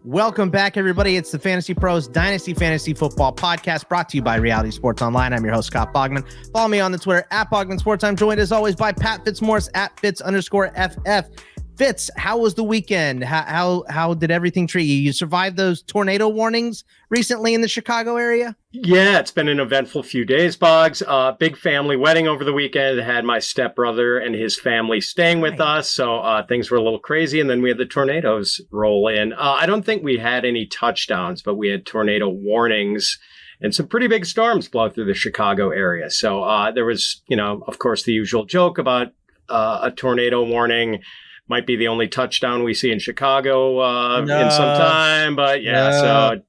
Welcome back, everybody. It's the Fantasy Pros Dynasty Fantasy Football Podcast brought to you by Reality Sports Online. I'm your host, Scott Bogman. Follow me on the Twitter at Bogman Sports. I'm joined as always by Pat Fitzmaurice at Fitz_FF. Fitz, how was the weekend? How did everything treat you? You survived those tornado warnings recently in the Chicago area? Yeah, it's been an eventful few days, Boggs. Big family wedding over the weekend. I had my stepbrother and his family staying with us, so things were a little crazy. And then we had the tornadoes roll in. I don't think we had any touchdowns, but we had tornado warnings and some pretty big storms blow through the Chicago area. So there was, of course, the usual joke about a tornado warning. Might be the only touchdown we see in Chicago in some time. But so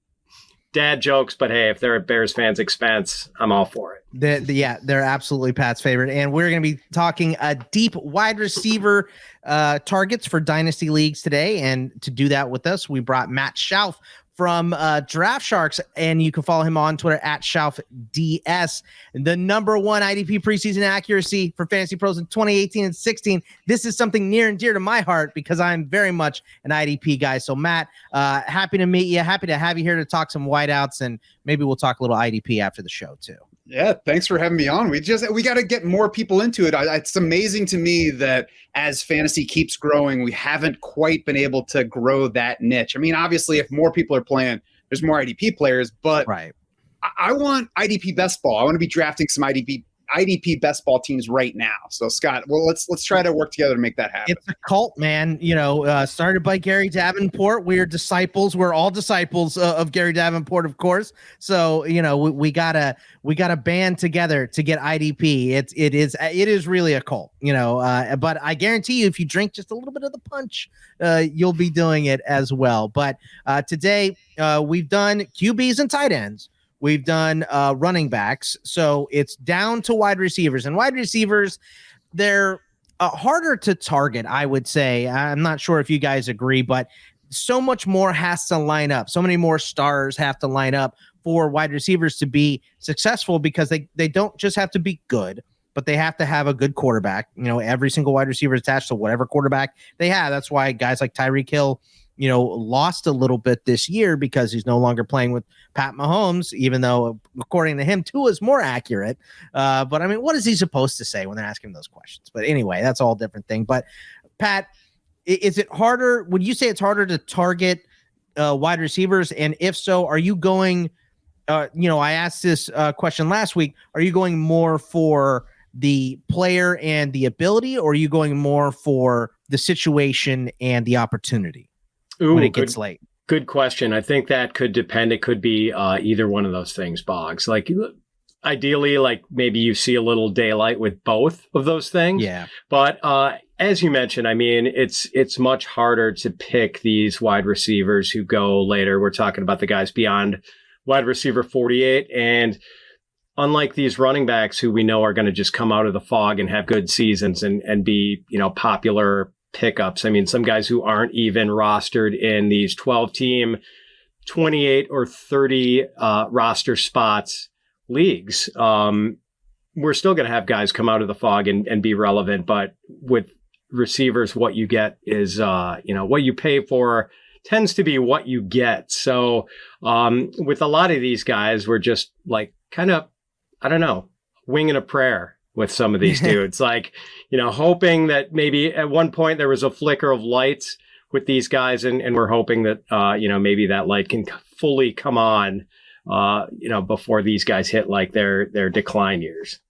dad jokes. But hey, if they're at Bears fans' expense, I'm all for it. They're absolutely Pat's favorite. And we're going to be talking deep wide receiver targets for Dynasty Leagues today. And to do that with us, we brought Matt Schauf from Draft Sharks, and you can follow him on Twitter at SchaufDS. The number one IDP preseason accuracy for Fantasy Pros in 2018 and 16. This is something near and dear to my heart because I'm very much an IDP guy. So Matt, happy to meet you. Happy to have you here to talk some wideouts, and maybe we'll talk a little IDP after the show too. Yeah, thanks for having me on. We got to get more people into it. It's amazing to me that as fantasy keeps growing, we haven't quite been able to grow that niche. I mean, obviously, if more people are playing, there's more IDP players, but right. I want IDP best ball. I want to be drafting some IDP best ball teams right now. So Scott, well, let's try to work together to make that happen. It's a cult, man. Started by Gary Davenport. We're disciples. We're all disciples of Gary Davenport, of course. So we gotta band together to get IDP. It is really a cult. But I guarantee you, if you drink just a little bit of the punch, you'll be doing it as well. But today we've done QBs and tight ends. We've done running backs, so it's down to wide receivers. And wide receivers, they're harder to target, I would say. I'm not sure if you guys agree, but so much more has to line up. So many more stars have to line up for wide receivers to be successful because they don't just have to be good, but they have to have a good quarterback. Every single wide receiver is attached to whatever quarterback they have. That's why guys like Tyreek Hill lost a little bit this year because he's no longer playing with Pat Mahomes, even though, according to him, Tua is more accurate. But I mean, what is he supposed to say when they're asking him those questions? But anyway, that's all a different thing. But Pat, is it harder? Would you say it's harder to target wide receivers? And if so, are you going, I asked this question last week, are you going more for the player and the ability, or are you going more for the situation and the opportunity? When it gets late. Good question. I think that could depend. It could be either one of those things, Boggs. Like ideally, like maybe you see a little daylight with both of those things. Yeah. But as you mentioned, I mean, it's much harder to pick these wide receivers who go later. We're talking about the guys beyond wide receiver 48. And unlike these running backs who we know are going to just come out of the fog and have good seasons and be, popular pickups. I mean, some guys who aren't even rostered in these 12-team, 28 or 30 roster spots leagues. We're still going to have guys come out of the fog and be relevant, but with receivers, what you get is, what you pay for tends to be what you get. So with a lot of these guys, we're just like kind of, I don't know, winging a prayer with some of these dudes, like, hoping that maybe at one point there was a flicker of lights with these guys. And we're hoping that, maybe that light can fully come on, before these guys hit like their decline years.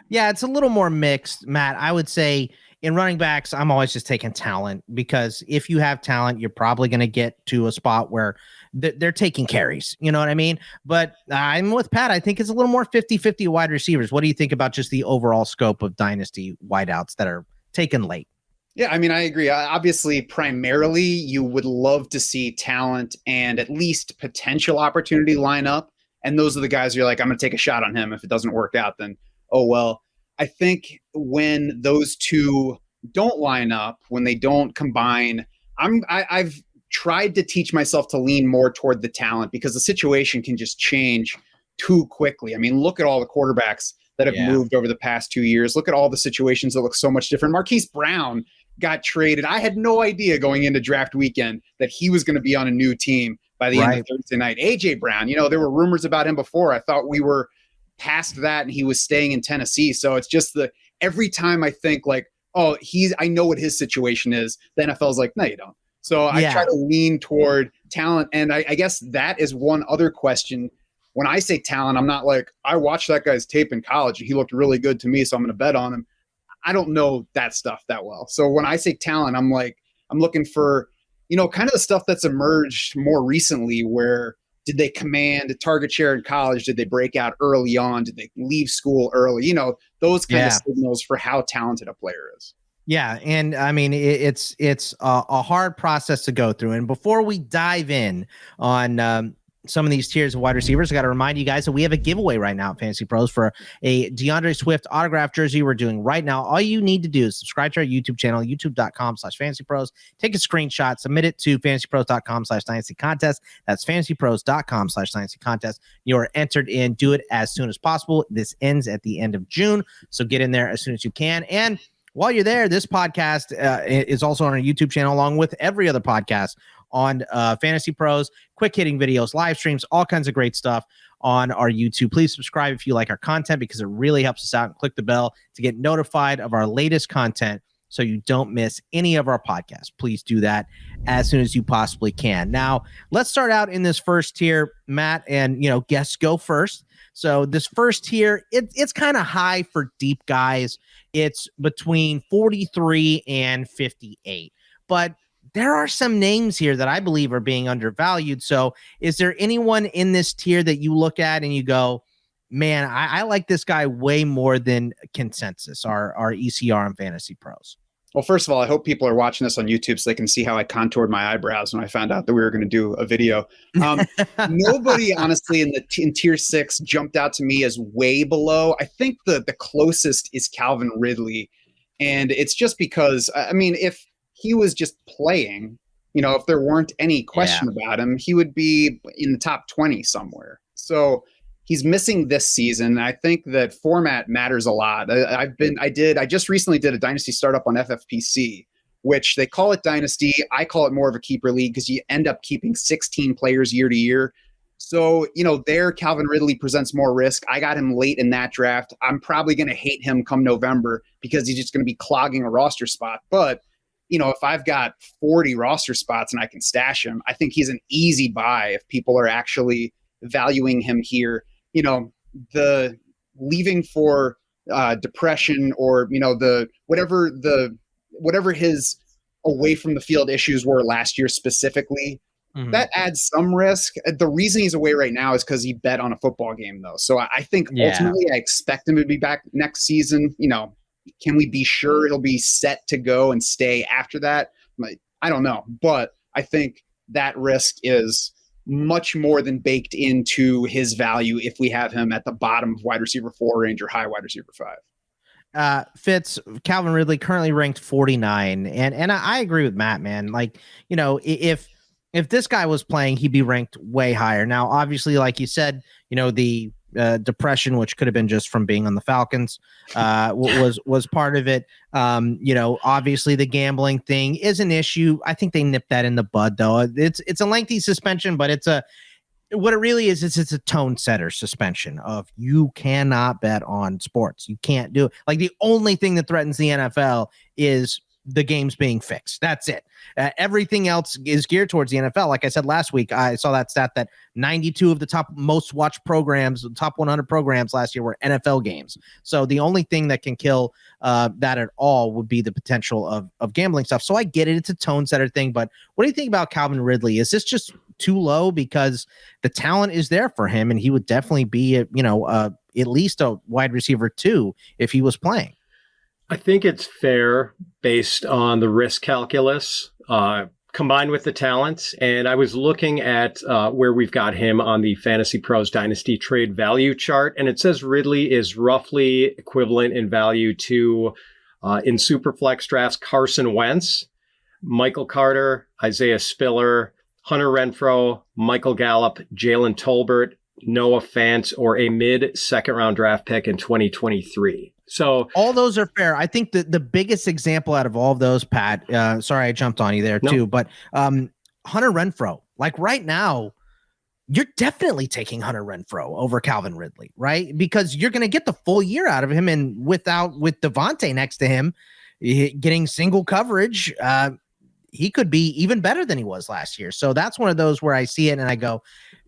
Yeah, it's a little more mixed, Matt. I would say in running backs, I'm always just taking talent because if you have talent, you're probably going to get to a spot where they're taking carries. You know what I mean? But I'm with Pat. I think it's a little more 50-50 wide receivers. What do you think about just the overall scope of dynasty wideouts that are taken late? Yeah, I mean, I agree. Obviously, primarily, you would love to see talent and at least potential opportunity line up. And those are the guys you're like, I'm going to take a shot on him. If it doesn't work out, then, oh, well. I think when those two don't line up, when they don't combine, I've tried to teach myself to lean more toward the talent because the situation can just change too quickly. I mean, look at all the quarterbacks that have moved over the past 2 years. Look at all the situations that look so much different. Marquise Brown got traded. I had no idea going into draft weekend that he was going to be on a new team by the end of Thursday night. AJ Brown, there were rumors about him before. I thought we were past that and he was staying in Tennessee. So it's just every time I think like, oh, I know what his situation is, the NFL's like, no, you don't. So I try to lean toward talent. And I guess that is one other question. When I say talent, I'm not like, I watched that guy's tape in college and he looked really good to me, so I'm going to bet on him. I don't know that stuff that well. So when I say talent, I'm looking for, kind of the stuff that's emerged more recently where did they command a target share in college? Did they break out early on? Did they leave school early? Those kind of signals for how talented a player is. Yeah. And I mean, it's a hard process to go through. And before we dive in on some of these tiers of wide receivers, I got to remind you guys that we have a giveaway right now at Fantasy Pros for a DeAndre Swift autograph jersey we're doing right now. All you need to do is subscribe to our YouTube channel, youtube.com/fantasypros. Take a screenshot, submit it to fantasypros.com/dynasty contest. That's fantasypros.com/dynasty contest. You are entered in. Do it as soon as possible. This ends at the end of June, so get in there as soon as you can. And while you're there, this podcast is also on our YouTube channel, along with every other podcast on Fantasy Pros, quick hitting videos, live streams, all kinds of great stuff on our YouTube. Please subscribe if you like our content because it really helps us out, and click the bell to get notified of our latest content so you don't miss any of our podcasts. Please do that as soon as you possibly can. Now, let's start out in this first tier, Matt, and guests go first. So this first tier, it's kind of high for deep guys. It's between 43 and 58, but there are some names here that I believe are being undervalued. So is there anyone in this tier that you look at and you go, man, I like this guy way more than consensus, our ECR and Fantasy Pros? Well, first of all, I hope people are watching this on YouTube so they can see how I contoured my eyebrows when I found out that we were going to do a video. Nobody, honestly, in tier 6 jumped out to me as way below. I think the closest is Calvin Ridley. And it's just because, if he was just playing, if there weren't any question about him, he would be in the top 20 somewhere. So he's missing this season. I think that format matters a lot. I just recently did a Dynasty startup on FFPC, which they call it Dynasty. I call it more of a keeper league because you end up keeping 16 players year to year. So, there Calvin Ridley presents more risk. I got him late in that draft. I'm probably going to hate him come November because he's just going to be clogging a roster spot. But if I've got 40 roster spots and I can stash him, I think he's an easy buy if people are actually valuing him here. The leaving for depression or, whatever his away from the field issues were last year specifically, that adds some risk. The reason he's away right now is because he bet on a football game, though. So I think ultimately I expect him to be back next season. Can we be sure he'll be set to go and stay after that? I don't know. But I think that risk is much more than baked into his value if we have him at the bottom of wide receiver 4 range or high wide receiver 5. Fitz, Calvin Ridley currently ranked 49. And I agree with Matt, man. Like, if this guy was playing, he'd be ranked way higher. Now, obviously, like you said, the depression, which could have been just from being on the Falcons, was part of it. Obviously the gambling thing is an issue. I think they nipped that in the bud, though. It's a lengthy suspension, but what it really is it's a tone setter suspension of you cannot bet on sports. You can't do it. Like the only thing that threatens the NFL is the games being fixed. That's it. Everything else is geared towards the NFL. Like I said last week, I saw that stat that 92 of the top most watched programs, top 100 programs last year were NFL games. So the only thing that can kill that at all would be the potential of gambling stuff. So I get it. It's a tone setter thing. But what do you think about Calvin Ridley? Is this just too low? Because the talent is there for him and he would definitely be, at least a wide receiver 2 if he was playing. I think it's fair based on the risk calculus combined with the talent. And I was looking at where we've got him on the Fantasy Pros Dynasty trade value chart. And it says Ridley is roughly equivalent in value to, in Superflex drafts, Carson Wentz, Michael Carter, Isaiah Spiller, Hunter Renfrow, Michael Gallup, Jalen Tolbert, Noah Fant, or a mid-second round draft pick in 2023. So all those are fair. I think the biggest example out of all of those, Pat, sorry I jumped on you there too, but Hunter Renfrow, like right now, you're definitely taking Hunter Renfrow over Calvin Ridley, right? Because you're going to get the full year out of him, and with Devontae next to him, getting single coverage, he could be even better than he was last year. So that's one of those where I see it and I go,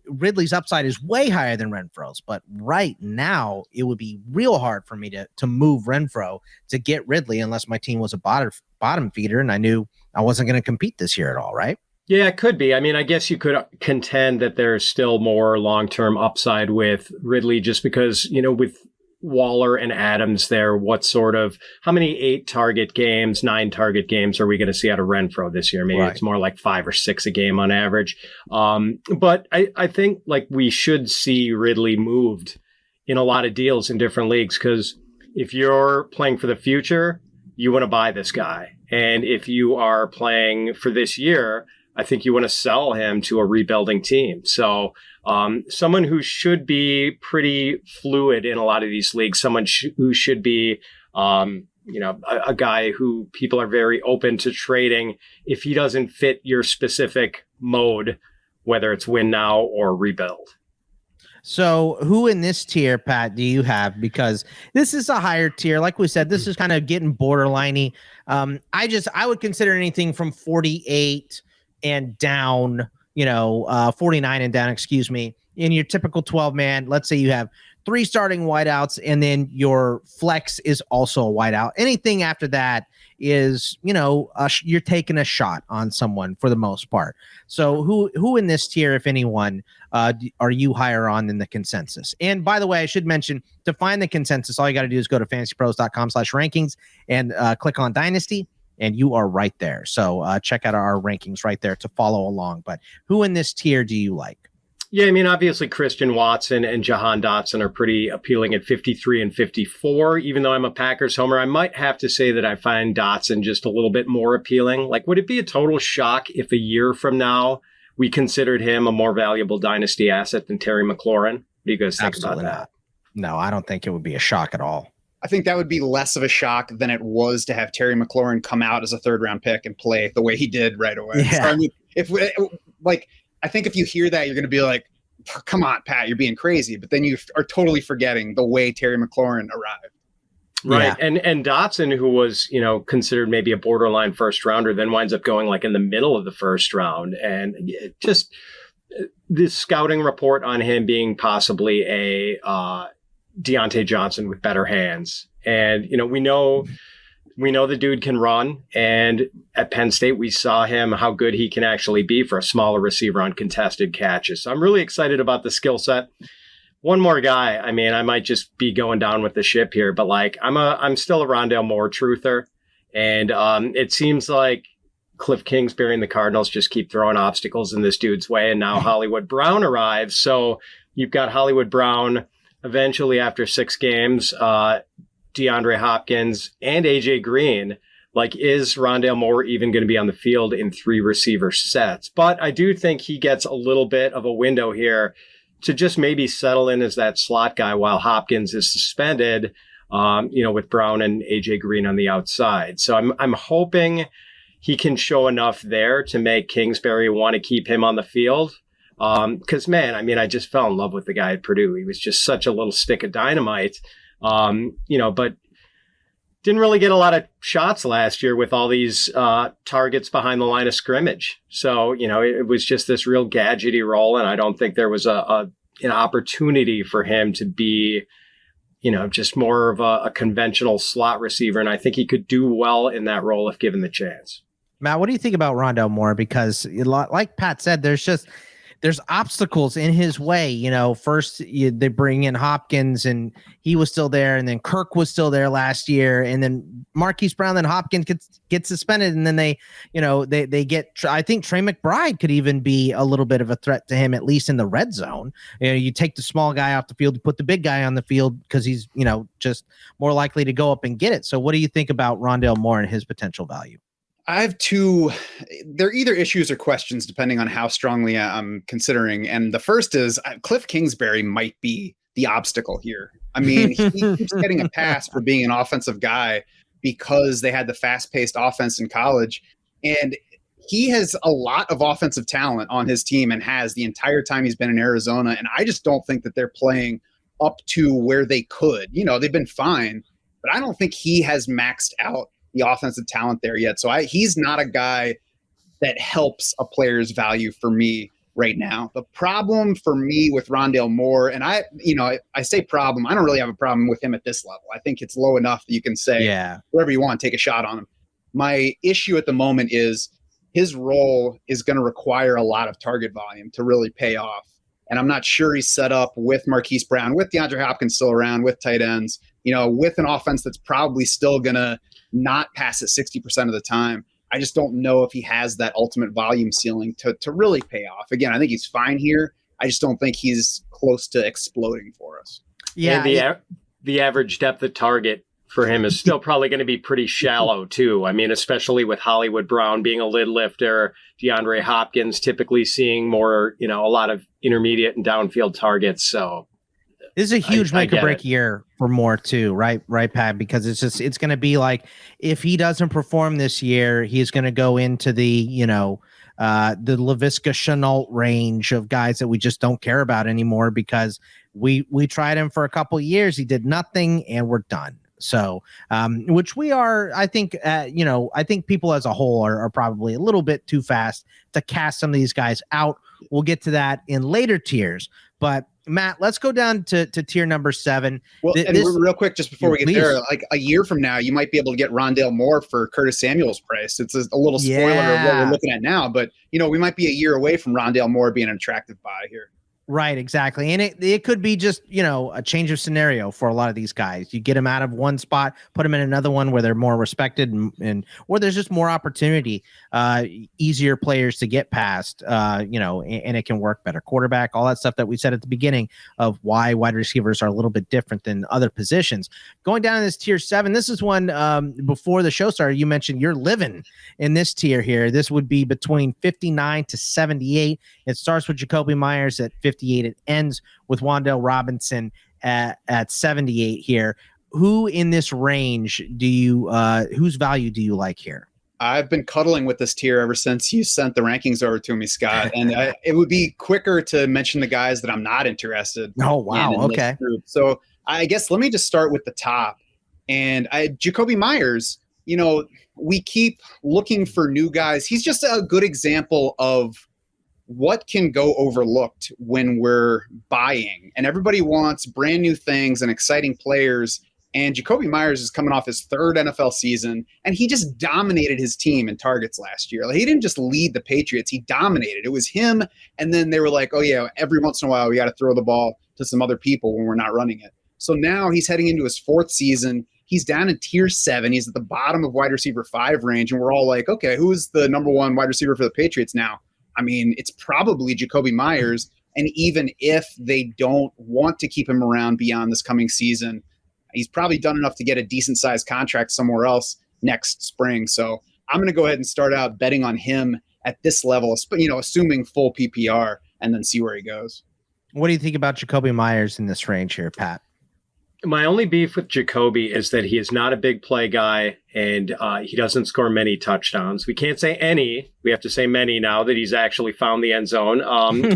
Ridley's upside is way higher than Renfro's, but right now it would be real hard for me to move Renfrow to get Ridley unless my team was a bottom feeder and I knew I wasn't going to compete this year at all, right? Yeah, it could be. I mean, I guess you could contend that there's still more long-term upside with Ridley just because, with Waller and Adams there, how many 8-target games, 9-target games are we going to see out of Renfrow this year? Maybe It's more like 5 or 6 a game on average. But I think like we should see Ridley moved in a lot of deals in different leagues, because if you're playing for the future, you want to buy this guy. And if you are playing for this year, I think you want to sell him to a rebuilding team. So someone who should be pretty fluid in a lot of these leagues, someone who should be, a guy who people are very open to trading if he doesn't fit your specific mode, whether it's win now or rebuild. So who in this tier, Pat, do you have? Because this is a higher tier. Like we said, this is kind of getting borderliney. I would consider anything from 48 and down, 49 and down, in your typical 12-man. Let's say you have 3 starting wideouts and then your flex is also a wideout. Anything after that is, you're taking a shot on someone for the most part. So who in this tier, if anyone, are you higher on than the consensus? And by the way, I should mention, to find the consensus, all you got to do is go to fantasypros.com/rankings and click on Dynasty. And you are right there. So check out our rankings right there to follow along. But who in this tier do you like? Yeah, I mean, obviously Christian Watson and Jahan Dotson are pretty appealing at 53 and 54. Even though I'm a Packers homer, I might have to say that I find Dotson just a little bit more appealing. Like, would it be a total shock if a year from now we considered him a more valuable dynasty asset than Terry McLaurin? What do you guys think about that? Not. No, I don't think it would be a shock at all. I think that would be less of a shock than it was to have Terry McLaurin come out as a 3rd-round pick and play the way he did right away. Yeah. So, I mean, I think if you hear that, you're going to be like, come on, Pat, you're being crazy. But then you are totally forgetting the way Terry McLaurin arrived. Right. Yeah. And Dotson, who was, considered maybe a borderline first rounder, then winds up going like in the middle of the first round. And just this scouting report on him being possibly a Deontay Johnson with better hands. And, we know the dude can run. And at Penn State, we saw him, how good he can actually be for a smaller receiver on contested catches. So I'm really excited about the skill set. One more guy. I mean, I might just be going down with the ship here, but like I'm still a Rondale Moore truther. And it seems like Cliff Kingsbury and the Cardinals just keep throwing obstacles in this dude's way. And now Hollywood Brown arrives. So you've got Hollywood Brown eventually after 6 games, DeAndre Hopkins and AJ Green. Like, is Rondale Moore even going to be on the field in 3 receiver sets? But I do think he gets a little bit of a window here to just maybe settle in as that slot guy while Hopkins is suspended, with Brown and AJ Green on the outside. So I'm hoping he can show enough there to make Kingsbury want to keep him on the field. Because, man, I mean, I just fell in love with the guy at Purdue. He was just such a little stick of dynamite, but didn't really get a lot of shots last year with all these targets behind the line of scrimmage. So, it was just this real gadgety role. And I don't think there was an opportunity for him to be, just more of a conventional slot receiver. And I think he could do well in that role if given the chance. Matt, what do you think about Rondale Moore? Because like Pat said, there's obstacles in his way. First they bring in Hopkins and he was still there. And then Kirk was still there last year. And then Marquise Brown, then Hopkins gets suspended. And then they get, I think Trey McBride could even be a little bit of a threat to him, at least in the red zone. You take the small guy off the field, you put the big guy on the field because he's, just more likely to go up and get it. So what do you think about Rondale Moore and his potential value? I have two. They're either issues or questions, depending on how strongly I'm considering. And the first is Cliff Kingsbury might be the obstacle here. I mean, he keeps getting a pass for being an offensive guy because they had the fast-paced offense in college. And he has a lot of offensive talent on his team and has the entire time he's been in Arizona. And I just don't think that they're playing up to where they could. You know, they've been fine, but I don't think he has maxed out the offensive talent there yet. So he's not a guy that helps a player's value for me right now. The problem for me with Rondale Moore, and I say problem, I don't really have a problem with him at this level. I think it's low enough that you can say whatever you want, take a shot on him. My issue at the moment is his role is going to require a lot of target volume to really pay off. And I'm not sure he's set up with Marquise Brown, with DeAndre Hopkins still around, with tight ends, with an offense that's probably still going to not pass it 60% of the time. I just don't know if he has that ultimate volume ceiling to really pay off. Again, I think he's fine here. I just don't think he's close to exploding for us. Yeah. And the average depth of target for him is still probably going to be pretty shallow too. I mean, especially with Hollywood Brown being a lid lifter, DeAndre Hopkins typically seeing more, a lot of intermediate and downfield targets. So this is a huge make or break year for Moore too, right, Pat? Because it's going to be like, if he doesn't perform this year, he's going to go into the Laviska Shenault range of guys that we just don't care about anymore because we tried him for a couple of years, he did nothing, and we're done. So, which we are, I think, I think people as a whole are probably a little bit too fast to cast some of these guys out. We'll get to that in later tiers, but Matt, let's go down to tier number 7. Well, real quick, just before we get there, like a year from now, you might be able to get Rondale Moore for Curtis Samuel's price. It's a little spoiler of what we're looking at now, but we might be a year away from Rondale Moore being an attractive buy here. Right, exactly. And it could be just, a change of scenario for a lot of these guys. You get them out of one spot, put them in another one where they're more respected and where there's just more opportunity, easier players to get past, and it can work better. Quarterback, all that stuff that we said at the beginning of why wide receivers are a little bit different than other positions. Going down in this tier 7, this is one before the show started, you mentioned you're living in this tier here. This would be between 59 to 78. It starts with Jakobi Meyers at 58. It ends with Wan'Dale Robinson at 78 here. Who in this range whose value do you like here? I've been cuddling with this tier ever since you sent the rankings over to me, Scott. And it would be quicker to mention the guys that I'm not interested in. Oh, wow. Okay. So I guess let me just start with the top. And Jakobi Meyers, we keep looking for new guys. He's just a good example of what can go overlooked when we're buying. And everybody wants brand new things and exciting players. And Jakobi Meyers is coming off his 3rd NFL season, and he just dominated his team in targets last year. Like, he didn't just lead the Patriots, he dominated. It was him, and then they were like, oh yeah, every once in a while we got to throw the ball to some other people when we're not running it. So now he's heading into his 4th season. He's down in tier 7. He's at the bottom of wide receiver 5 range, and we're all like, okay, who's the number 1 wide receiver for the Patriots now? I mean, it's probably Jakobi Meyers. And even if they don't want to keep him around beyond this coming season, he's probably done enough to get a decent sized contract somewhere else next spring. So I'm going to go ahead and start out betting on him at this level, assuming full PPR, and then see where he goes. What do you think about Jakobi Meyers in this range here, Pat? My only beef with Jakobi is that he is not a big play guy, and he doesn't score many touchdowns. We can't say any. We have to say many now that he's actually found the end zone.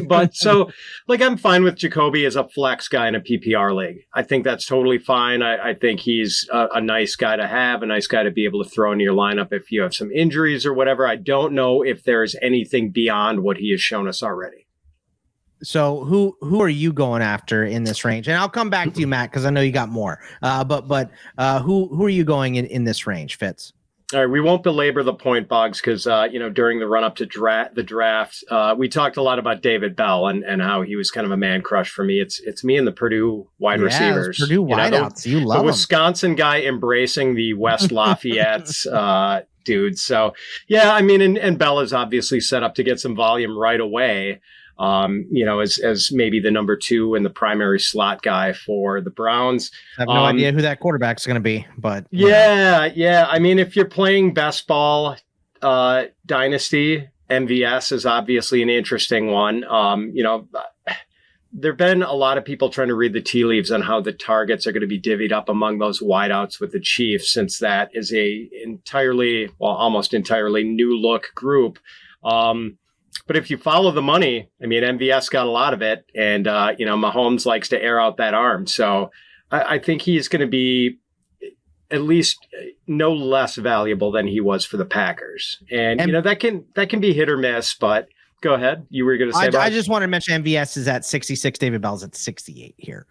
But so, I'm fine with Jakobi as a flex guy in a PPR league. I think that's totally fine. I think he's a nice guy to have, a nice guy to be able to throw into your lineup if you have some injuries or whatever. I don't know if there's anything beyond what he has shown us already. So who are you going after in this range? And I'll come back to you, Matt, because I know you got more. But who are you going in this range, Fitz? All right, we won't belabor the point, Boggs, because during the run up to the draft, we talked a lot about David Bell and how he was kind of a man crush for me. It's me and the Purdue wide receivers. Purdue wideouts, you love the Wisconsin guy embracing the West Lafayette's dude. So yeah, I mean, and Bell is obviously set up to get some volume right away. As maybe the number 2 and the primary slot guy for the Browns. I have no idea who that quarterback's going to be, but yeah. I mean, if you're playing best ball, Dynasty, MVS is obviously an interesting one. There have been a lot of people trying to read the tea leaves on how the targets are going to be divvied up among those wideouts with the Chiefs, since that is almost entirely new look group. But if you follow the money, I mean, MVS got a lot of it, and Mahomes likes to air out that arm. So I think he's going to be at least no less valuable than he was for the Packers. And that can be hit or miss, but go ahead. You were going to say I just wanted to mention MVS is at 66. David Bell's at 68 here.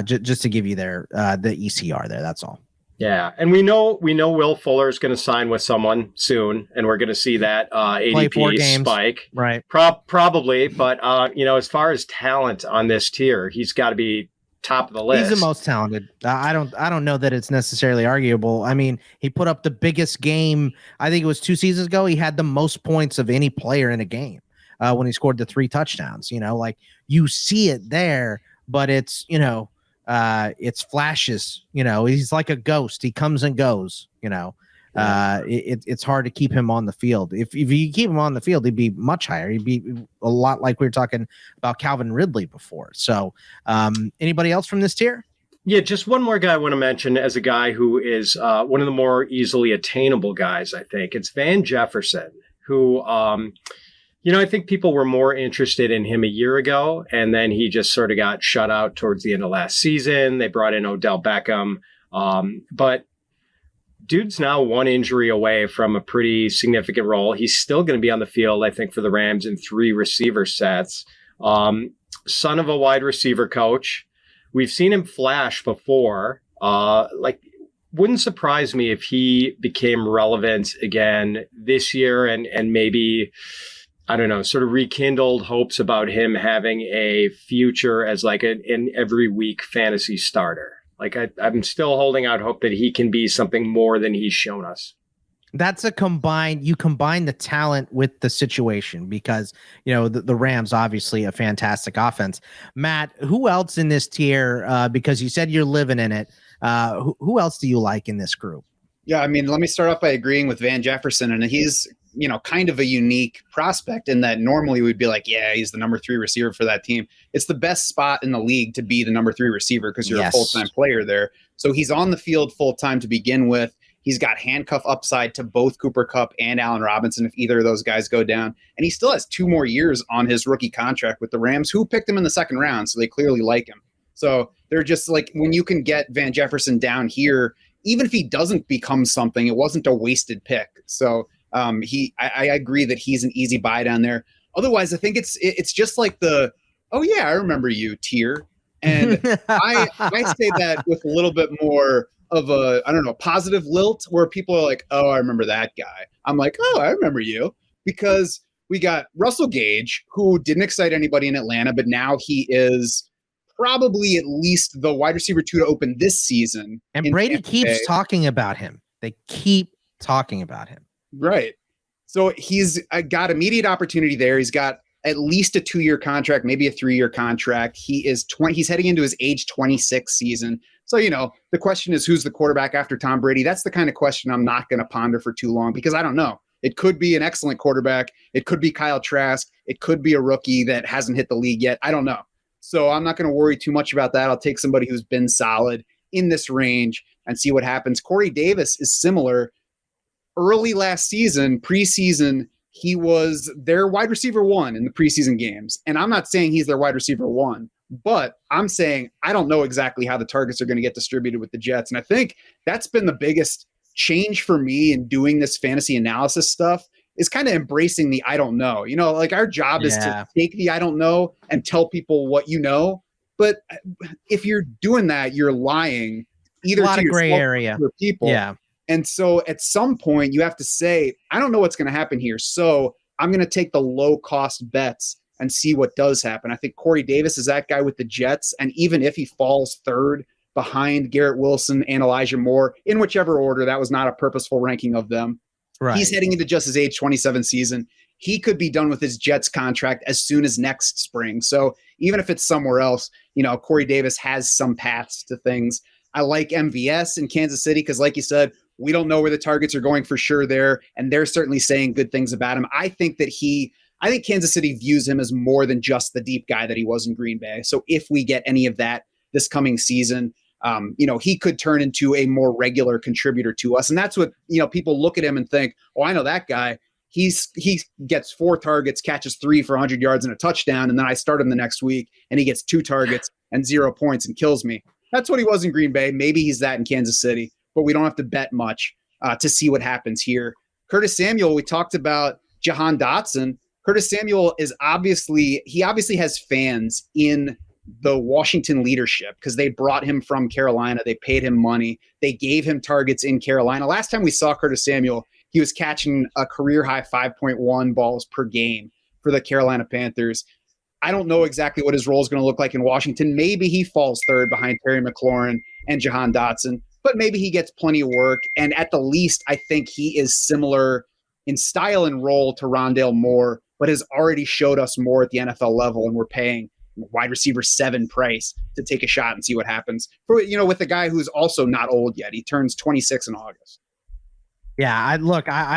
Just to give you the ECR there. That's all. Yeah. And we know Will Fuller is going to sign with someone soon, and we're going to see that ADP spike. Right. Probably. But, as far as talent on this tier, he's got to be top of the list. He's the most talented. I don't know that it's necessarily arguable. I mean, he put up the biggest game. I think it was 2 seasons ago. He had the most points of any player in a game when he scored the 3 touchdowns. You see it there, but it's flashes. He's like a ghost. He comes and goes. It's hard to keep him on the field. If you keep him on the field, he'd be much higher. He'd be a lot like we were talking about Calvin Ridley before. So anybody else from this tier? Yeah, just one more guy I want to mention as a guy who is one of the more easily attainable guys, I think. It's Van Jefferson, who, I think people were more interested in him a year ago, and then he just sort of got shut out towards the end of last season. They brought in Odell Beckham. But dude's now 1 injury away from a pretty significant role. He's still going to be on the field, I think, for the Rams in 3 receiver sets. Son of a wide receiver coach. We've seen him flash before. Wouldn't surprise me if he became relevant again this year and maybe, I don't know, sort of rekindled hopes about him having a future as like an every week fantasy starter. I'm still holding out hope that he can be something more than he's shown us. That's you combine the talent with the situation, because, the Rams, obviously a fantastic offense. Matt, who else in this tier, because you said you're living in it, who else do you like in this group? Yeah, I mean, let me start off by agreeing with Van Jefferson, and he's, kind of a unique prospect in that normally we'd be like, yeah, he's the number 3 receiver for that team. It's the best spot in the league to be the number 3 receiver because you're a full-time player there. So he's on the field full-time to begin with. He's got handcuff upside to both Cooper Kupp and Allen Robinson if either of those guys go down. And he still has 2 more years on his rookie contract with the Rams, who picked him in the 2nd round, so they clearly like him. So they're just like, when you can get Van Jefferson down here, even if he doesn't become something, it wasn't a wasted pick. So I agree that he's an easy buy down there. Otherwise, I think it's just like the, oh yeah, I remember you tier. And I say that with a little bit more of a, I don't know, positive lilt, where people are like, oh, I remember that guy. I'm like, oh, I remember you, because we got Russell Gage, who didn't excite anybody in Atlanta, but now he is probably at least the wide receiver 2 to open this season. And Brady keeps talking about him. They keep talking about him. Right. So he's got immediate opportunity there. He's got at least a 2-year contract, maybe a 3-year contract. He's heading into his age 26 season. So, the question is, who's the quarterback after Tom Brady? That's the kind of question I'm not going to ponder for too long, because I don't know. It could be an excellent quarterback. It could be Kyle Trask. It could be a rookie that hasn't hit the league yet. I don't know. So I'm not going to worry too much about that. I'll take somebody who's been solid in this range and see what happens. Corey Davis is similar. Early last season, preseason, he was their wide receiver 1 in the preseason games. And I'm not saying he's their wide receiver 1, but I'm saying I don't know exactly how the targets are going to get distributed with the Jets. And I think that's been the biggest change for me in doing this fantasy analysis stuff, is kind of embracing the I don't know. Our job is to take the I don't know and tell people what you know. But if you're doing that, you're lying either a lot to of gray area or people. Yeah. And so at some point you have to say, I don't know what's going to happen here. So I'm going to take the low cost bets and see what does happen. I think Corey Davis is that guy with the Jets. And even if he falls 3rd behind Garrett Wilson and Elijah Moore, in whichever order, that was not a purposeful ranking of them. Right. He's heading into just his age 27 season. He could be done with his Jets contract as soon as next spring. So even if it's somewhere else, Corey Davis has some paths to things. I like MVS in Kansas City because, like you said, We don't know where the targets are going for sure there, and they're certainly saying good things about him. I think Kansas City views him as more than just the deep guy that he was in Green Bay. So if we get any of that this coming season, he could turn into a more regular contributor to us. And that's what, people look at him and think, oh, I know that guy. He gets 4 targets, catches 3 for 100 yards and a touchdown, and then I start him the next week, and he gets 2 targets and 0 points and kills me. That's what he was in Green Bay. Maybe he's that in Kansas City, but we don't have to bet much to see what happens here. Curtis Samuel, we talked about Jahan Dotson. Curtis Samuel obviously has fans in the Washington leadership because they brought him from Carolina. They paid him money. They gave him targets in Carolina. Last time we saw Curtis Samuel, he was catching a career-high 5.1 balls per game for the Carolina Panthers. I don't know exactly what his role is going to look like in Washington. Maybe he falls third behind Terry McLaurin and Jahan Dotson, but maybe he gets plenty of work. And at the least, I think he is similar in style and role to Rondale Moore, but has already showed us more at the NFL level, and we're paying wide receiver 7 price to take a shot and see what happens. With a guy who's also not old yet. He turns 26 in August. Yeah, I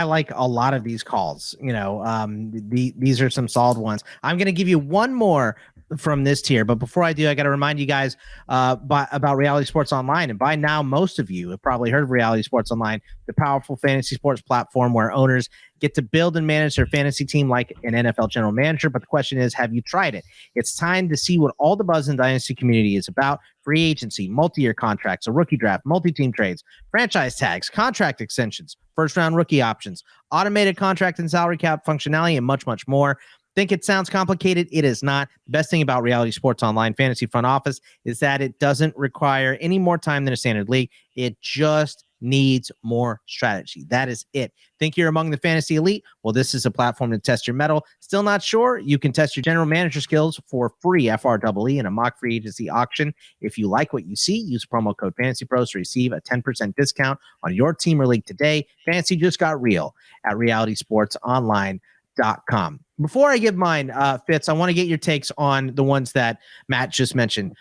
like a lot of these calls. These are some solid ones. I'm going to give you one more from this tier, but before I do, I got to remind you guys about Reality Sports Online. And by now, most of you have probably heard of Reality Sports Online, the powerful fantasy sports platform where owners get to build and manage their fantasy team like an NFL general manager. But the question is, have you tried it? It's time to see what all the buzz in the Dynasty community is about. Free agency, multi-year contracts, a rookie draft, multi-team trades, franchise tags, contract extensions, first-round rookie options, automated contract and salary cap functionality, and much, much more. Think it sounds complicated? It is not. The best thing about Reality Sports Online Fantasy Front Office is that it doesn't require any more time than a standard league. It just needs more strategy. That is it. Think you're among the fantasy elite? Well, this is a platform to test your mettle. Still not sure? You can test your general manager skills for free FREE in a mock free agency auction. If you like what you see, use promo code FantasyPros to receive a 10% discount on your team or league today. Fantasy just got real at realitysportsonline.com. Before I give mine, Fitz, I want to get your takes on the ones that Matt just mentioned.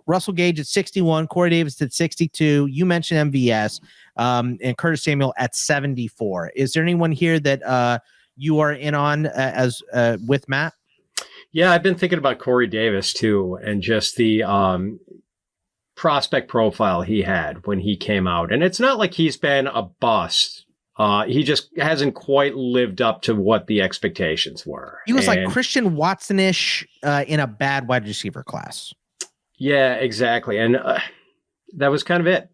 Russell Gage at 61, Corey Davis at 62. You mentioned MVS, and Curtis Samuel at 74. Is there anyone here that you are in on as with Matt? Yeah, I've been thinking about Corey Davis too, and just the prospect profile he had when he came out. And it's not like he's been a bust. He just hasn't quite lived up to what the expectations were. He was like Christian Watson-ish in a bad wide receiver class. Yeah, exactly. And that was kind of it.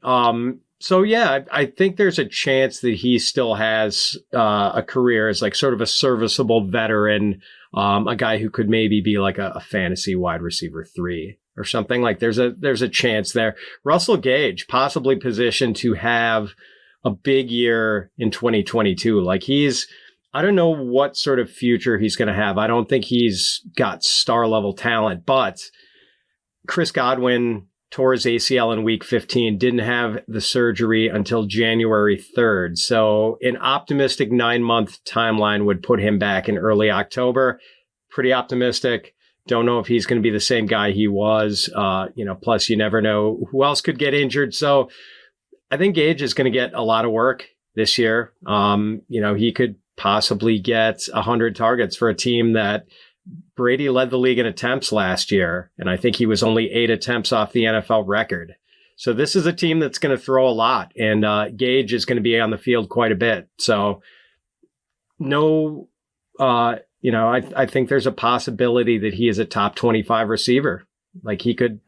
So, yeah, I think there's a chance that he still has a career as like sort of a serviceable veteran, a guy who could maybe be like a fantasy wide receiver 3 or something. Like there's a chance there. Russell Gage, possibly positioned to have a big year in 2022. Like I don't know what sort of future he's going to have. I don't think he's got star level talent, but Chris Godwin tore his ACL in week 15, didn't have the surgery until January 3rd. So an optimistic 9-month timeline would put him back in early October. Pretty optimistic. Don't know if he's going to be the same guy he was. Plus you never know who else could get injured. So I think Gage is going to get a lot of work this year. He could possibly get 100 targets for a team that Brady led the league in attempts last year. And I think he was only 8 attempts off the NFL record. So this is a team that's going to throw a lot, and Gage is going to be on the field quite a bit. So I think there's a possibility that he is a top 25 receiver. Like he could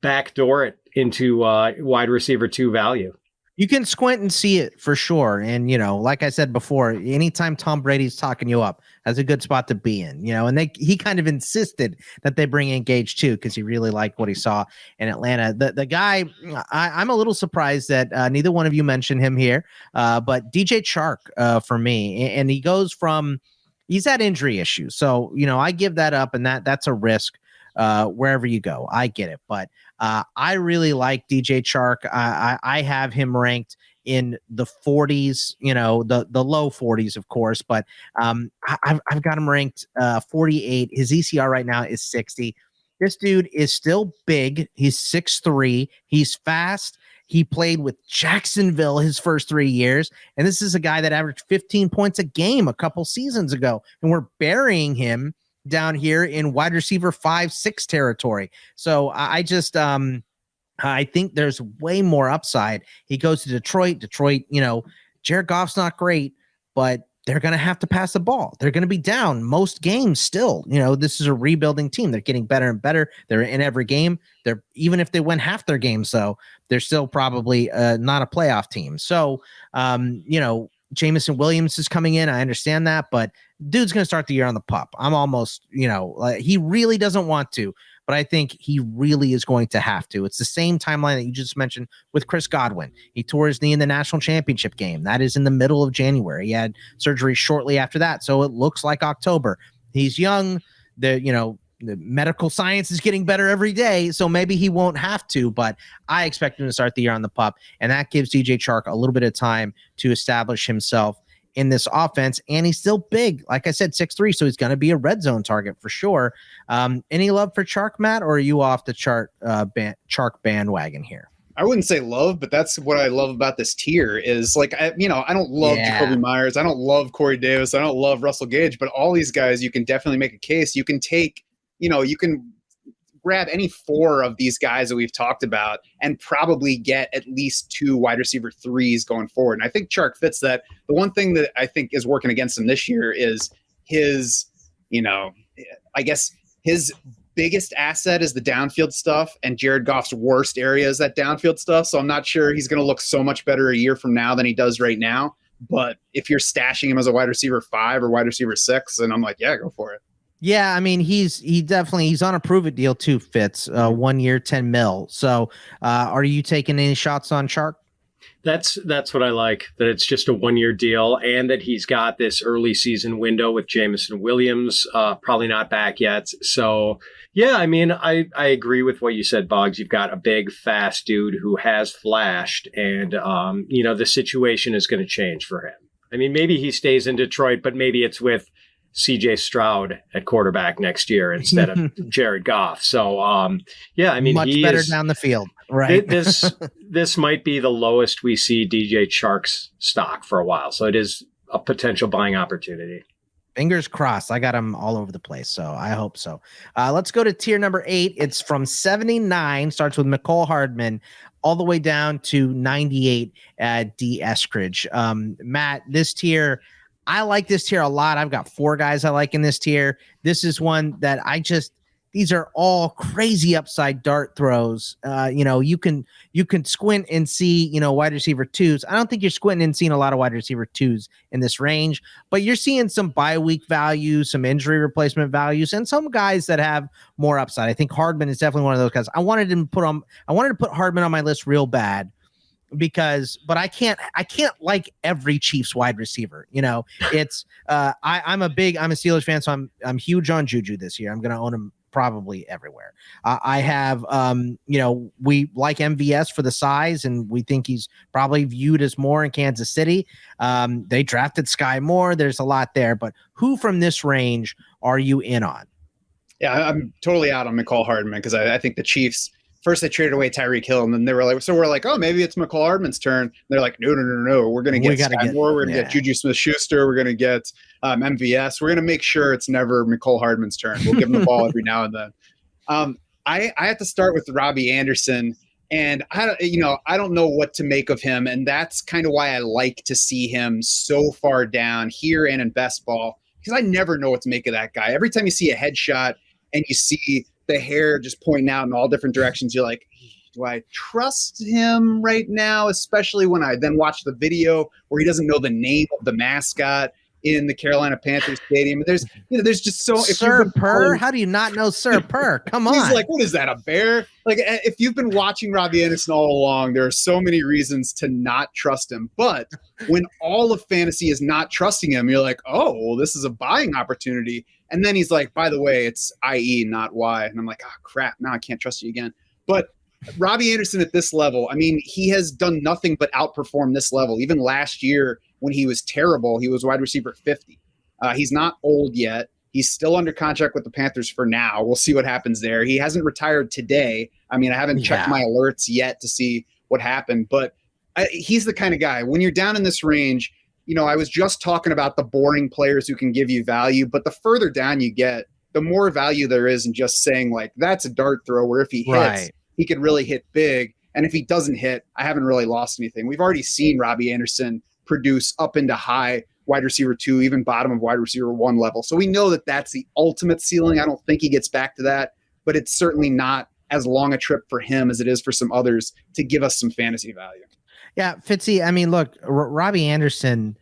backdoor it into wide receiver 2 value. You can squint and see it for sure. And, like I said before, anytime Tom Brady's talking you up, that's a good spot to be in, and he kind of insisted that they bring in Gage too, because he really liked what he saw in Atlanta. The guy, I'm a little surprised that neither one of you mentioned him here, but DJ Chark for me, and he goes from, he's had injury issues. So, I give that up, and that's a risk wherever you go. I get it. But I really like DJ Chark. I have him ranked in the 40s, the low 40s, of course, but I've got him ranked 48. His ECR right now is 60. This dude is still big. He's 6'3". He's fast. He played with Jacksonville his first 3 years, and this is a guy that averaged 15 points a game a couple seasons ago, and we're burying him down here in wide receiver 5-6 territory. So I just I think there's way more upside. He goes to Detroit. Detroit, Jared Goff's not great, but they're going to have to pass the ball. They're going to be down most games still. This is a rebuilding team. They're getting better and better. They're in every game. Even if they win half their games, though, they're still probably not a playoff team. So, Jameson Williams is coming in. I understand that, but dude's going to start the year on the pup. I'm almost, he really doesn't want to, but I think he really is going to have to. It's the same timeline that you just mentioned with Chris Godwin. He tore his knee in the national championship game. That is in the middle of January. He had surgery shortly after that, so it looks like October. He's young. The medical science is getting better every day, so maybe he won't have to, but I expect him to start the year on the pup, and that gives DJ Chark a little bit of time to establish himself in this offense, and he's still big. Like I said, 6'3", so he's going to be a red zone target for sure. Any love for Chark, Matt, or are you off the Chark bandwagon here? I wouldn't say love, but that's what I love about this tier is I don't love Jakobi Meyers. I don't love Corey Davis. I don't love Russell Gage, but all these guys, you can definitely make a case. You can take, you can grab any 4 of these guys that we've talked about and probably get at least 2 wide receiver 3s going forward. And I think Chark fits that. The one thing that I think is working against him this year is his, I guess his biggest asset is the downfield stuff, and Jared Goff's worst area is that downfield stuff. So I'm not sure he's going to look so much better a year from now than he does right now. But if you're stashing him as a wide receiver 5 or wide receiver 6, and I'm like, yeah, go for it. Yeah, I mean, he's on a prove it deal too, Fitz. 1 year, $10 million. So are you taking any shots on Chark? That's what I like, that it's just a 1 year deal, and that he's got this early season window with Jameson Williams, probably not back yet. So yeah, I mean, I agree with what you said, Boggs. You've got a big, fast dude who has flashed, and the situation is going to change for him. I mean, maybe he stays in Detroit, but maybe it's with CJ Stroud at quarterback next year instead of Jared Goff. So, yeah, I mean, much better down the field, right? This might be the lowest we see DJ Chark's stock for a while. So it is a potential buying opportunity. Fingers crossed. I got him all over the place, so I hope so. Let's go to tier number 8. It's from 79, starts with McCole Hardman, all the way down to 98 at Dee Eskridge. Matt, this tier, I like this tier a lot. I've got 4 guys I like in this tier. This is one that these are all crazy upside dart throws. You can squint and see, wide receiver 2s. I don't think you're squinting and seeing a lot of wide receiver 2s in this range, but you're seeing some bye week value, some injury replacement values, and some guys that have more upside. I think Hardman is definitely one of those guys. I wanted to put Hardman on my list real bad, but I can't like every Chiefs wide receiver. It's I'm a Steelers fan, so I'm huge on Juju this year. I'm going to own him probably everywhere. I have we like MVS for the size, and we think he's probably viewed as more in Kansas City. They drafted Sky Moore. There's a lot there, but who from this range are you in on? Yeah, I'm totally out on McCall Hardman because I think the Chiefs, first they traded away Tyreek Hill, and then they were like, so we're like, oh, maybe it's McCall Hardman's turn. And they're like, no. We're going to get Sky Moore. We're going to get Juju Smith-Schuster. We're going to get MVS. We're going to make sure it's never McCall Hardman's turn. We'll give him the ball every now and then. I have to start with Robbie Anderson, and I don't know what to make of him, and that's kind of why I like to see him so far down here and in best ball, because I never know what to make of that guy. Every time you see a headshot and you see the hair just pointing out in all different directions, you're like, do I trust him right now? Especially when I then watch the video where he doesn't know the name of the mascot in the Carolina Panthers stadium. There's just so Sir Purr. How do you not know Sir Purr? Come on. He's like, what is that? A bear? Like, if you've been watching Robbie Anderson all along, there are so many reasons to not trust him. But when all of fantasy is not trusting him, you're like, oh, well, this is a buying opportunity. And then he's like, by the way, it's IE, not Y. And I'm like, oh, crap. Now I can't trust you again. But Robbie Anderson at this level, I mean, he has done nothing but outperform this level. Even last year when he was terrible, he was wide receiver 50. He's not old yet. He's still under contract with the Panthers for now. We'll see what happens there. He hasn't retired today. I mean, I haven't checked my alerts yet to see what happened. But he's the kind of guy, when you're down in this range, I was just talking about the boring players who can give you value, but the further down you get, the more value there is in just saying, like, that's a dart throw where if he hits, he could really hit big. And if he doesn't hit, I haven't really lost anything. We've already seen Robbie Anderson produce up into high wide receiver 2, even bottom of wide receiver 1 level. So we know that that's the ultimate ceiling. I don't think he gets back to that, but it's certainly not as long a trip for him as it is for some others to give us some fantasy value. Yeah, Fitzy, I mean, look, Robbie Anderson,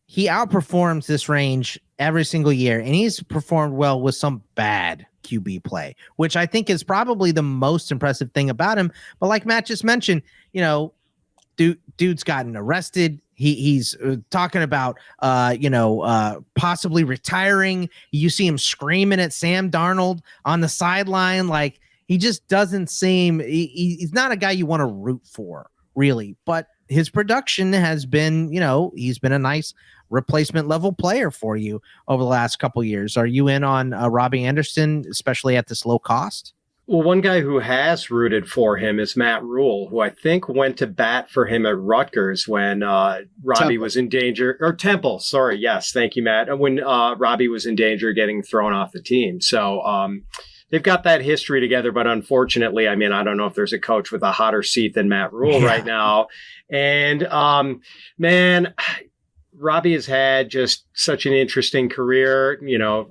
he outperforms this range every single year, and he's performed well with some bad QB play, which I think is probably the most impressive thing about him. But like Matt just mentioned, dude's gotten arrested. He's talking about, possibly retiring. You see him screaming at Sam Darnold on the sideline. Like, he just doesn't seem, he's not a guy you want to root for, really. But his production has been, he's been a nice replacement level player for you over the last couple of years. Are you in on Robbie Anderson, especially at this low cost? Well, one guy who has rooted for him is Matt Rule, who I think went to bat for him at Rutgers when Robbie was in danger, or Temple. Sorry. Yes. Thank you, Matt. When Robbie was in danger of getting thrown off the team. So they've got that history together, but unfortunately, I mean, I don't know if there's a coach with a hotter seat than Matt Rule right now. And man, Robbie has had just such an interesting career,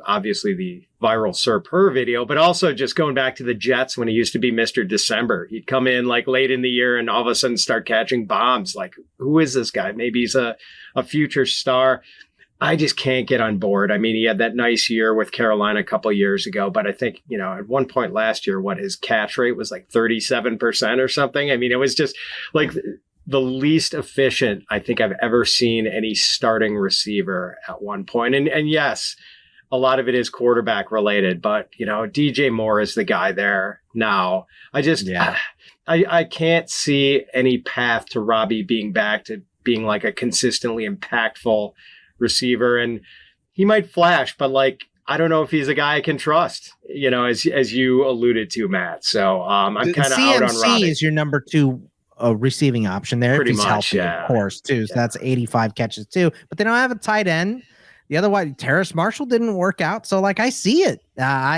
obviously the viral Sir Purr video, but also just going back to the Jets when he used to be Mr. December. He'd come in like late in the year and all of a sudden start catching bombs. Like, who is this guy? Maybe he's a future star. I just can't get on board. I mean, he had that nice year with Carolina a couple of years ago, but I think, at one point last year, his catch rate was like 37% or something. I mean, it was just like the least efficient I think I've ever seen any starting receiver at one point. And yes, a lot of it is quarterback related, but DJ Moore is the guy there now. I can't see any path to Robbie being back to being like a consistently impactful receiver. And he might flash, but like, I don't know if he's a guy I can trust, as you alluded to, Matt. So I'm kind of out on Robbie. CMC is your number 2 receiving option there. Pretty if he's much, healthy, of course, too. So that's 85 catches too. But they don't have a tight end. The other one, Terrace Marshall, didn't work out. So like, I see it.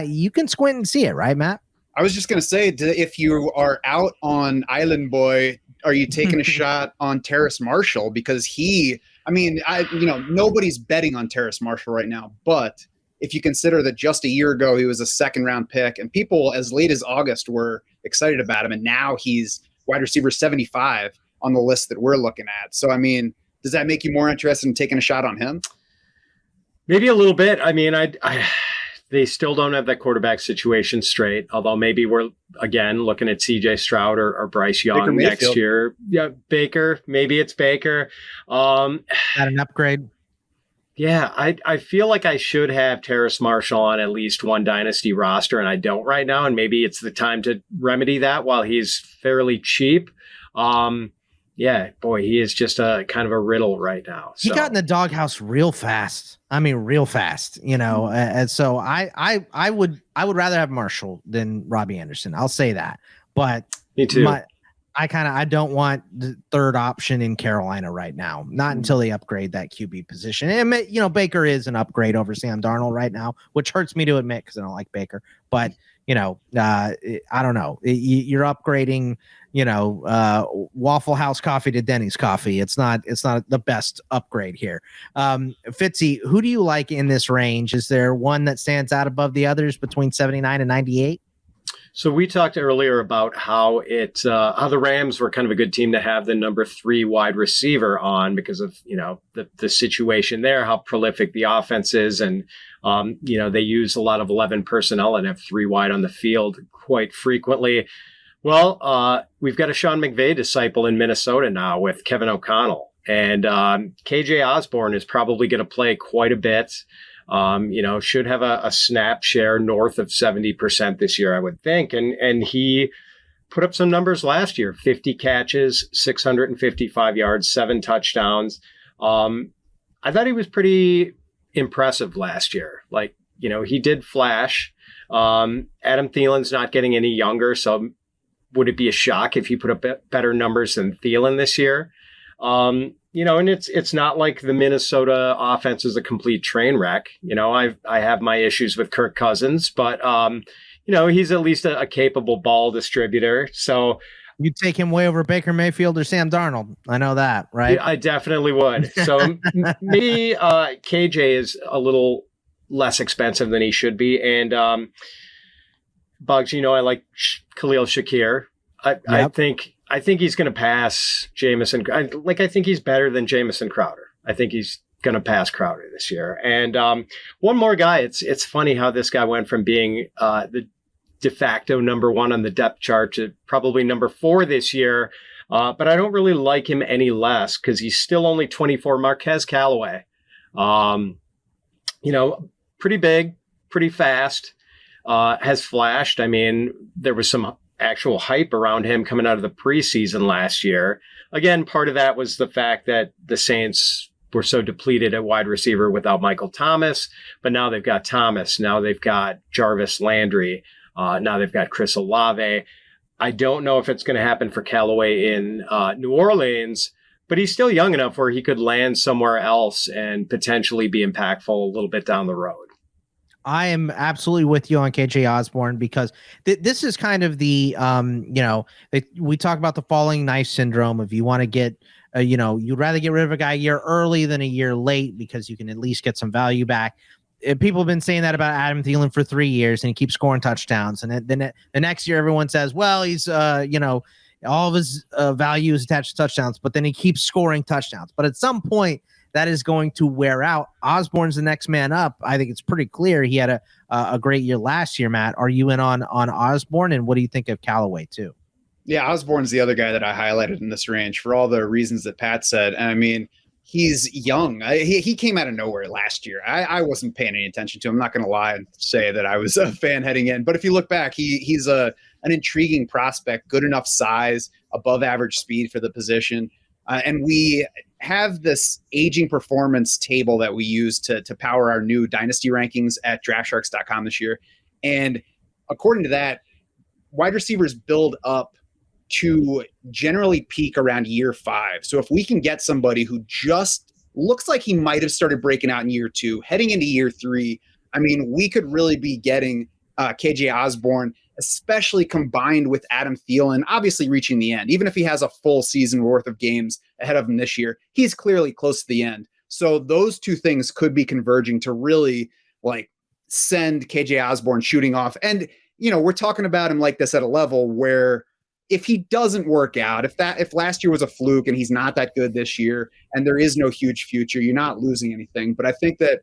You can squint and see it, right, Matt? I was just going to say, if you are out on Island Boy, are you taking a shot on Terrace Marshall? Because nobody's betting on Terrace Marshall right now. But if you consider that just a year ago, he was a 2nd-round pick, and people as late as August were excited about him, and now he's wide receiver 75 on the list that we're looking at. So, I mean, does that make you more interested in taking a shot on him? Maybe a little bit. I mean, they still don't have that quarterback situation straight, although maybe we're, again, looking at CJ Stroud or Bryce Young next year. Yeah, Baker. Maybe it's Baker. At an upgrade. Yeah, I feel like I should have Terrace Marshall on at least one Dynasty roster, and I don't right now, and maybe it's the time to remedy that while he's fairly cheap. Yeah, boy, he is just a kind of a riddle right now. So. He got in the doghouse real fast. I mean, real fast, and so I would rather have Marshall than Robbie Anderson. I'll say that, but me too. I don't want the third option in Carolina right now, not until they upgrade that QB position. And, Baker is an upgrade over Sam Darnold right now, which hurts me to admit because I don't like Baker. But, I don't know. You're upgrading, Waffle House coffee to Denny's coffee. It's not the best upgrade here. Fitzy, who do you like in this range? Is there one that stands out above the others between 79 and 98? So we talked earlier about how the Rams were kind of a good team to have the number 3 wide receiver on because of, the situation there, how prolific the offense is. And, they use a lot of 11 personnel and have 3 wide on the field quite frequently. Well, we've got a Sean McVay disciple in Minnesota now with Kevin O'Connell, and KJ Osborn is probably going to play quite a bit. Should have a snap share north of 70% this year, I would think. And he put up some numbers last year, 50 catches, 655 yards, 7 touchdowns. I thought he was pretty impressive last year. Like, he did flash. Adam Thielen's not getting any younger, so would it be a shock if he put up better numbers than Thielen this year? And it's not like the Minnesota offense is a complete train wreck. I have my issues with Kirk Cousins, but he's at least a capable ball distributor. So you'd take him way over Baker Mayfield or Sam Darnold. I know that, right? I definitely would. So me, KJ is a little less expensive than he should be. And Bugs, I like Khalil Shakir. I think he's going to pass Jamison. I think he's better than Jamison Crowder. I think he's going to pass Crowder this year. And one more guy. It's funny how this guy went from being the de facto number 1 on the depth chart to probably number 4 this year. But I don't really like him any less because he's still only 24. Marquez Callaway, pretty big, pretty fast, has flashed. I mean, there was some actual hype around him coming out of the preseason last year. Again, part of that was the fact that the Saints were so depleted at wide receiver without Michael Thomas, but now they've got Thomas. Now they've got Jarvis Landry. Now they've got Chris Olave. I don't know if it's going to happen for Callaway in New Orleans, but he's still young enough where he could land somewhere else and potentially be impactful a little bit down the road. I am absolutely with you on KJ Osborn because this is kind of the, we talk about the falling knife syndrome. If you want to get, you'd rather get rid of a guy a year early than a year late because you can at least get some value back. People have been saying that about Adam Thielen for 3 years and he keeps scoring touchdowns. And then the next year, everyone says, well, he's, all of his value is attached to touchdowns, but then he keeps scoring touchdowns. But at some point, that is going to wear out. Osborn's the next man up. I think it's pretty clear he had a great year last year, Matt. Are you in on Osborn? And what do you think of Callaway too? Yeah, Osborn's the other guy that I highlighted in this range for all the reasons that Pat said. And I mean, he's young. He came out of nowhere last year. I wasn't paying any attention to him. I'm not going to lie and say that I was a fan heading in. But if you look back, he's an intriguing prospect, good enough size, above average speed for the position. And we have this aging performance table that we use to power our new dynasty rankings at draftsharks.com this year. And according to that, wide receivers build up to generally peak around year 5. So if we can get somebody who just looks like he might have started breaking out in year 2, heading into year 3, I mean, we could really be getting KJ Osborn, especially combined with Adam Thielen, obviously reaching the end. Even if he has a full season worth of games ahead of him this year, he's clearly close to the end. So those two things could be converging to really send KJ Osborn shooting off. And, we're talking about him like this at a level where if he doesn't work out, if last year was a fluke and he's not that good this year and there is no huge future, you're not losing anything. But I think that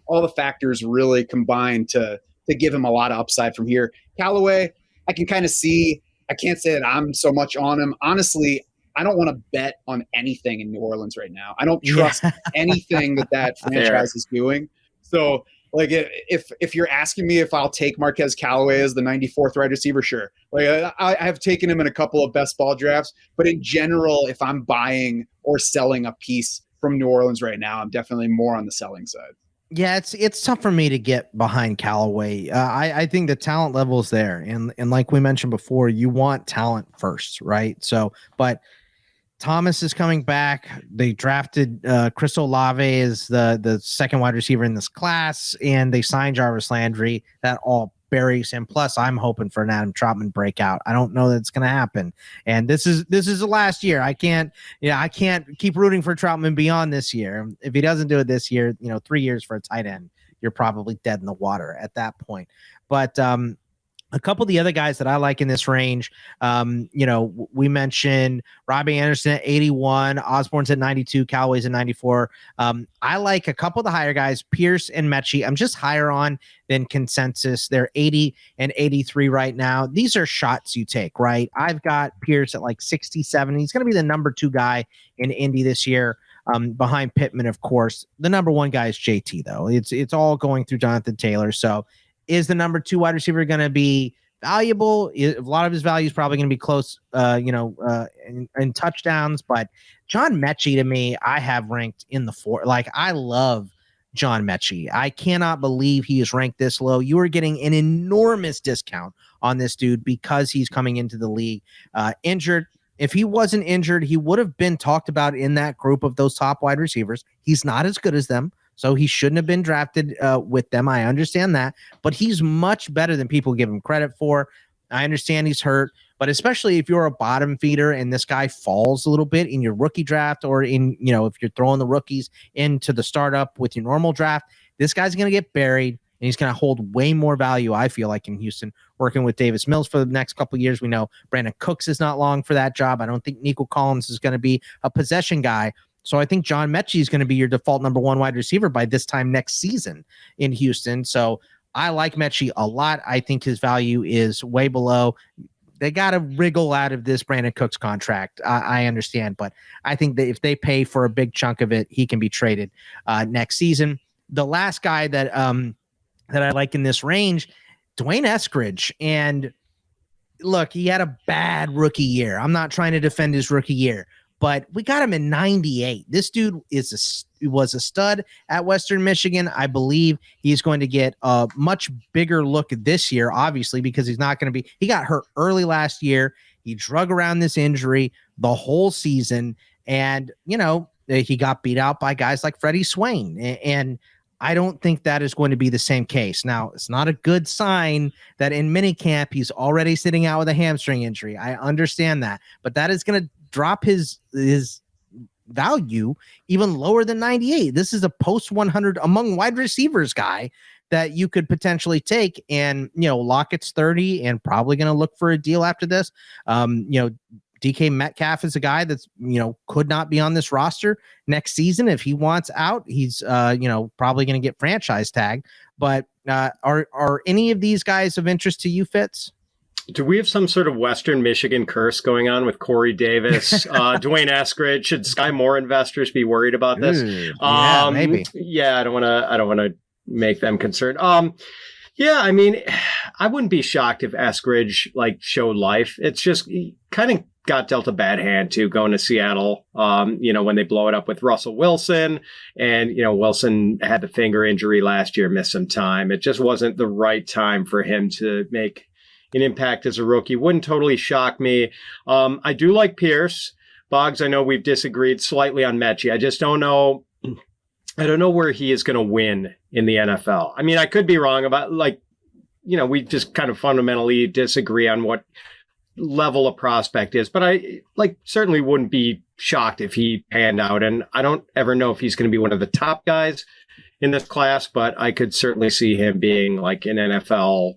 all the factors really combine to give him a lot of upside from here. Callaway, I can kind of see. I can't say that I'm so much on him. Honestly, I don't want to bet on anything in New Orleans right now. I don't trust anything that franchise is doing. So, if you're asking me if I'll take Marquez Callaway as the 94th wide receiver, sure. I have taken him in a couple of best ball drafts, but in general, if I'm buying or selling a piece from New Orleans right now, I'm definitely more on the selling side. Yeah, it's tough for me to get behind Callaway. I think the talent level is there, and like we mentioned before, you want talent first, right? So, but Thomas is coming back. They drafted Chris Olave as the second wide receiver in this class, and they signed Jarvis Landry. That all buries him. Plus, I'm hoping for an Adam Trautman breakout. I don't know that it's going to happen. And this is the last year. I can't keep rooting for Trautman beyond this year. If he doesn't do it this year, 3 years for a tight end, you're probably dead in the water at that point. But a couple of the other guys that I like in this range, we mentioned Robbie Anderson at 81, Osborn's at 92, Callaway's at 94. I like a couple of the higher guys, Pierce and Metchie. I'm just higher on than consensus. They're 80 and 83 right now. These are shots you take, right? I've got Pierce at 67. He's going to be the number 2 guy in Indy this year. Behind Pittman, of course. The number 1 guy is JT, though. It's all going through Jonathan Taylor. So is the number 2 wide receiver going to be valuable? A lot of his value is probably going to be close, in touchdowns. But John Metchie, to me, I have ranked in the 4. I love John Metchie. I cannot believe he is ranked this low. You are getting an enormous discount on this dude because he's coming into the league injured. If he wasn't injured, he would have been talked about in that group of those top wide receivers. He's not as good as them, so he shouldn't have been drafted with them. I understand that, but he's much better than people give him credit for. I understand he's hurt, but especially if you're a bottom feeder and this guy falls a little bit in your rookie draft or in, if you're throwing the rookies into the startup with your normal draft, this guy's going to get buried. And he's going to hold way more value, I feel like, in Houston, working with Davis Mills for the next couple of years. We know Brandon Cooks is not long for that job. I don't think Nico Collins is going to be a possession guy. So I think John Metchie is going to be your default number one wide receiver by this time next season in Houston. So I like Metchie a lot. I think his value is way below. They got to wriggle out of this Brandon Cooks contract. I understand, but I think that if they pay for a big chunk of it, he can be traded next season. The last guy that I like in this range, Dee Eskridge. And look, he had a bad rookie year. I'm not trying to defend his rookie year, but we got him in 98. This dude was a stud at Western Michigan. I believe he's going to get a much bigger look this year, obviously, because he got hurt early last year. He drug around this injury the whole season. And, he got beat out by guys like Freddie Swain. And I don't think that is going to be the same case. Now, it's not a good sign that in minicamp he's already sitting out with a hamstring injury. I understand that, but that is going to drop his value even lower than 98. This is a post 100 among wide receivers guy that you could potentially take. And, Lockett's 30 and probably going to look for a deal after this. DK Metcalf is a guy that's, could not be on this roster next season. If he wants out, he's, probably going to get franchise tagged. But are any of these guys of interest to you, Fitz? Do we have some sort of Western Michigan curse going on with Corey Davis, Dee Eskridge? Should Sky Moore investors be worried about this? Yeah, maybe. Yeah, I don't want to make them concerned. Yeah, I mean, I wouldn't be shocked if Eskridge showed life. It's just he kind of got dealt a bad hand too, going to Seattle. When they blow it up with Russell Wilson, and Wilson had the finger injury last year, missed some time. It just wasn't the right time for him to make an impact as a rookie. Wouldn't totally shock me. I do like Pierce. Boggs, I know we've disagreed slightly on Metchie. I just don't know. I don't know where he is going to win in the NFL. I mean, I could be wrong about we just kind of fundamentally disagree on what level of prospect is, but I certainly wouldn't be shocked if he panned out. And I don't ever know if he's going to be one of the top guys in this class, but I could certainly see him being an NFL,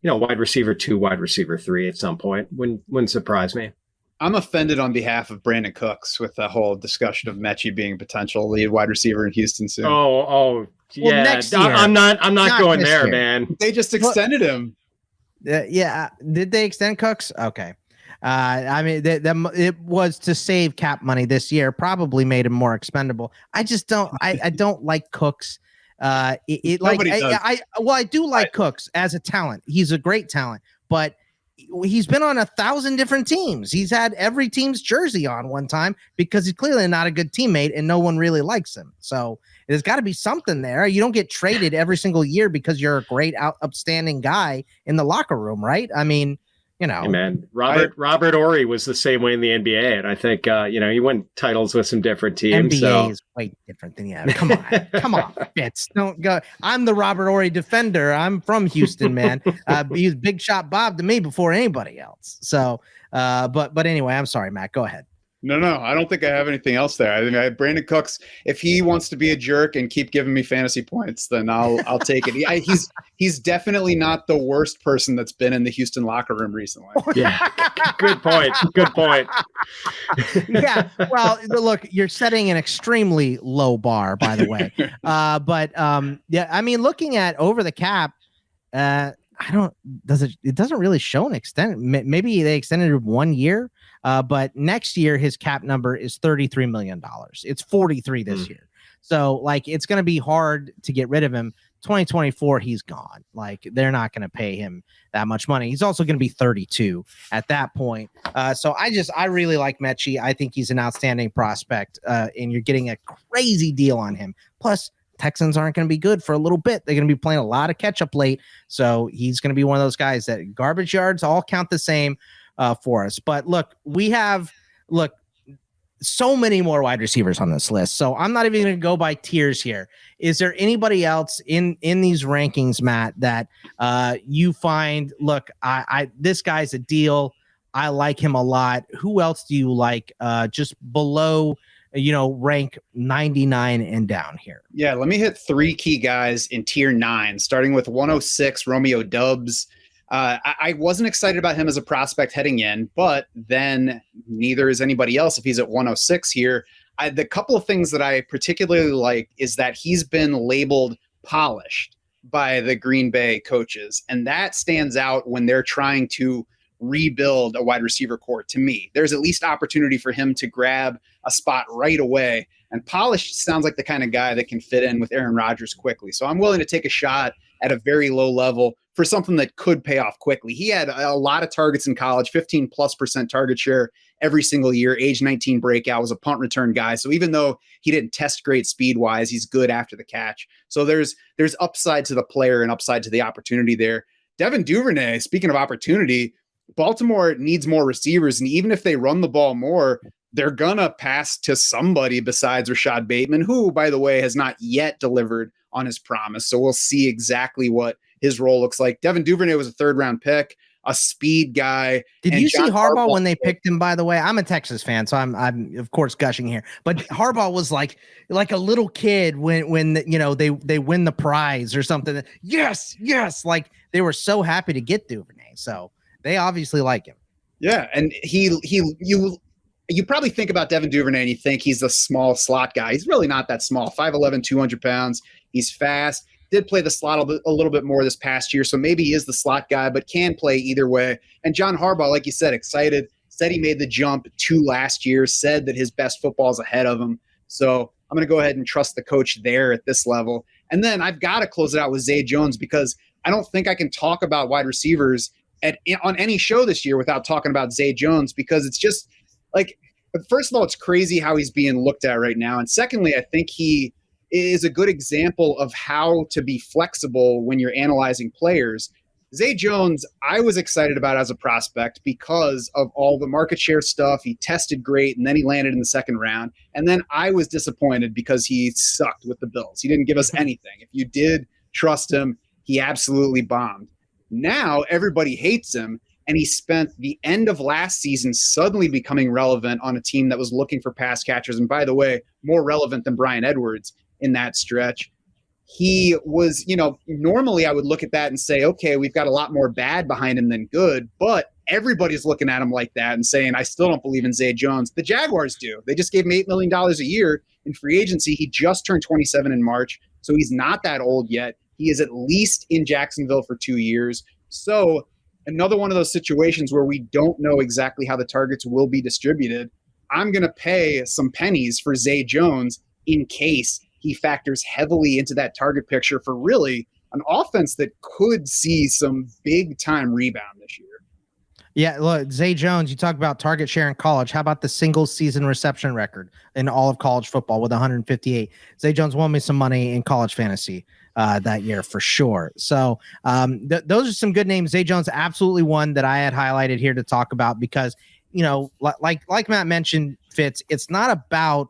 wide receiver 2, wide receiver 3 at some point. Wouldn't surprise me. I'm offended on behalf of Brandon Cooks with the whole discussion of Metchie being a potential lead wide receiver in Houston soon. Oh, yeah. Well, next year. I'm not going there, year. Man. They just extended him. Yeah. Did they extend Cooks? Okay. I mean, it was to save cap money this year, probably made him more expendable. I just don't, I don't like Cooks. I do like Cooks as a talent. He's a great talent, but he's been on 1,000 different teams. He's had every team's jersey on one time because he's clearly not a good teammate and no one really likes him. So there's got to be something there. You don't get traded every single year because you're a great, upstanding guy in the locker room, right? I mean, Hey man, Robert Ory was the same way in the NBA, and I think he won titles with some different teams. NBA is way different than Come on, Fitz, don't go. I'm the Robert Ory defender. I'm from Houston, man. He was Big Shot Bob to me before anybody else. So, but anyway, I'm sorry, Matt. Go ahead. No, I don't think I have anything else there. I think Brandon Cooks, if he wants to be a jerk and keep giving me fantasy points, then I'll take it. He's definitely not the worst person that's been in the Houston locker room recently. Yeah, good point. Yeah, well, look, you're setting an extremely low bar, by the way. Yeah, I mean, looking at over the cap, it doesn't really show an extent. Maybe they extended it 1 year. But next year, his cap number is $33 million. It's 43 this year. So it's going to be hard to get rid of him. 2024, he's gone. They're not going to pay him that much money. He's also going to be 32 at that point. So I really like Metchie. I think he's an outstanding prospect. And you're getting a crazy deal on him. Plus Texans aren't going to be good for a little bit. They're going to be playing a lot of catch up late. So he's going to be one of those guys that garbage yards all count the same for us. But look, so many more wide receivers on this list. So I'm not even going to go by tiers here. Is there anybody else in these rankings, Matt, that you find, look, this guy's a deal. I like him a lot. Who else do you like just below, rank 99 and down here? Yeah, let me hit 3 key guys in tier 9, starting with 106, Romeo Doubs. I wasn't excited about him as a prospect heading in, but then neither is anybody else if he's at 106 here. The couple of things that I particularly like is that he's been labeled polished by the Green Bay coaches, and that stands out when they're trying to rebuild a wide receiver core. To me, there's at least opportunity for him to grab a spot right away, and polished sounds like the kind of guy that can fit in with Aaron Rodgers quickly. So I'm willing to take a shot at a very low level for something that could pay off quickly. He had a lot of targets in college, 15+% target share every single year, age 19 breakout, was a punt return guy. So even though he didn't test great speed wise, he's good after the catch. So there's upside to the player and upside to the opportunity there. Devin Duvernay, speaking of opportunity, Baltimore needs more receivers. And even if they run the ball more, they're going to pass to somebody besides Rashad Bateman, who, by the way, has not yet delivered on his promise. So we'll see exactly what his role looks like. Devin Duvernay was a 3rd-round pick, a speed guy. Did you see Harbaugh when they picked him, by the way? I'm a Texas fan, so I'm of course gushing here. But Harbaugh was like a little kid when they win the prize or something. Yes. Like they were so happy to get Duvernay. So they obviously like him. Yeah. And you probably think about Devin Duvernay and you think he's a small slot guy. He's really not that small. 5'11", 200 pounds. He's fast. Did play the slot a little bit more this past year, so maybe he is the slot guy, but can play either way. And John Harbaugh, like you said, excited, said he made the jump 2 last year, said that his best football is ahead of him. So I'm going to go ahead and trust the coach there at this level. And then I've got to close it out with Zay Jones, because I don't think I can talk about wide receivers on any show this year without talking about Zay Jones, because it's just like, first of all, it's crazy how he's being looked at right now. And secondly, I think he is a good example of how to be flexible when you're analyzing players. Zay Jones, I was excited about as a prospect because of all the market share stuff. He tested great, and then he landed in the 2nd round. And then I was disappointed because he sucked with the Bills. He didn't give us anything. If you did trust him, he absolutely bombed. Now everybody hates him, and he spent the end of last season suddenly becoming relevant on a team that was looking for pass catchers. And by the way, more relevant than Bryan Edwards in that stretch. He was, normally I would look at that and say, okay, we've got a lot more bad behind him than good, but everybody's looking at him like that and saying, I still don't believe in Zay Jones. The Jaguars do. They just gave him $8 million a year in free agency. He just turned 27 in March, so he's not that old yet. He is at least in Jacksonville for 2 years. So another one of those situations where we don't know exactly how the targets will be distributed. I'm going to pay some pennies for Zay Jones in case he factors heavily into that target picture for really an offense that could see some big time rebound this year. Yeah, look, Zay Jones, you talk about target share in college. How about the single season reception record in all of college football with 158? Zay Jones won me some money in college fantasy that year for sure. So those are some good names. Zay Jones, absolutely one that I had highlighted here to talk about because, like Matt mentioned, Fitz, it's not about,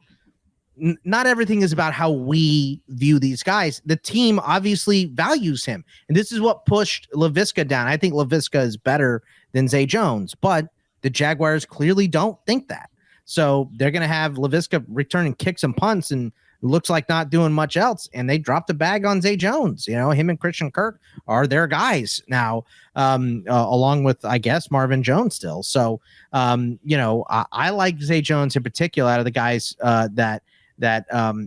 not everything is about how we view these guys. The team obviously values him. And this is what pushed Laviska down. I think Laviska is better than Zay Jones, but the Jaguars clearly don't think that. So they're going to have Laviska returning kicks and punts and looks like not doing much else. And they dropped a bag on Zay Jones. Him and Christian Kirk are their guys now, along with, I guess, Marvin Jones still. So, I like Zay Jones in particular out of the guys that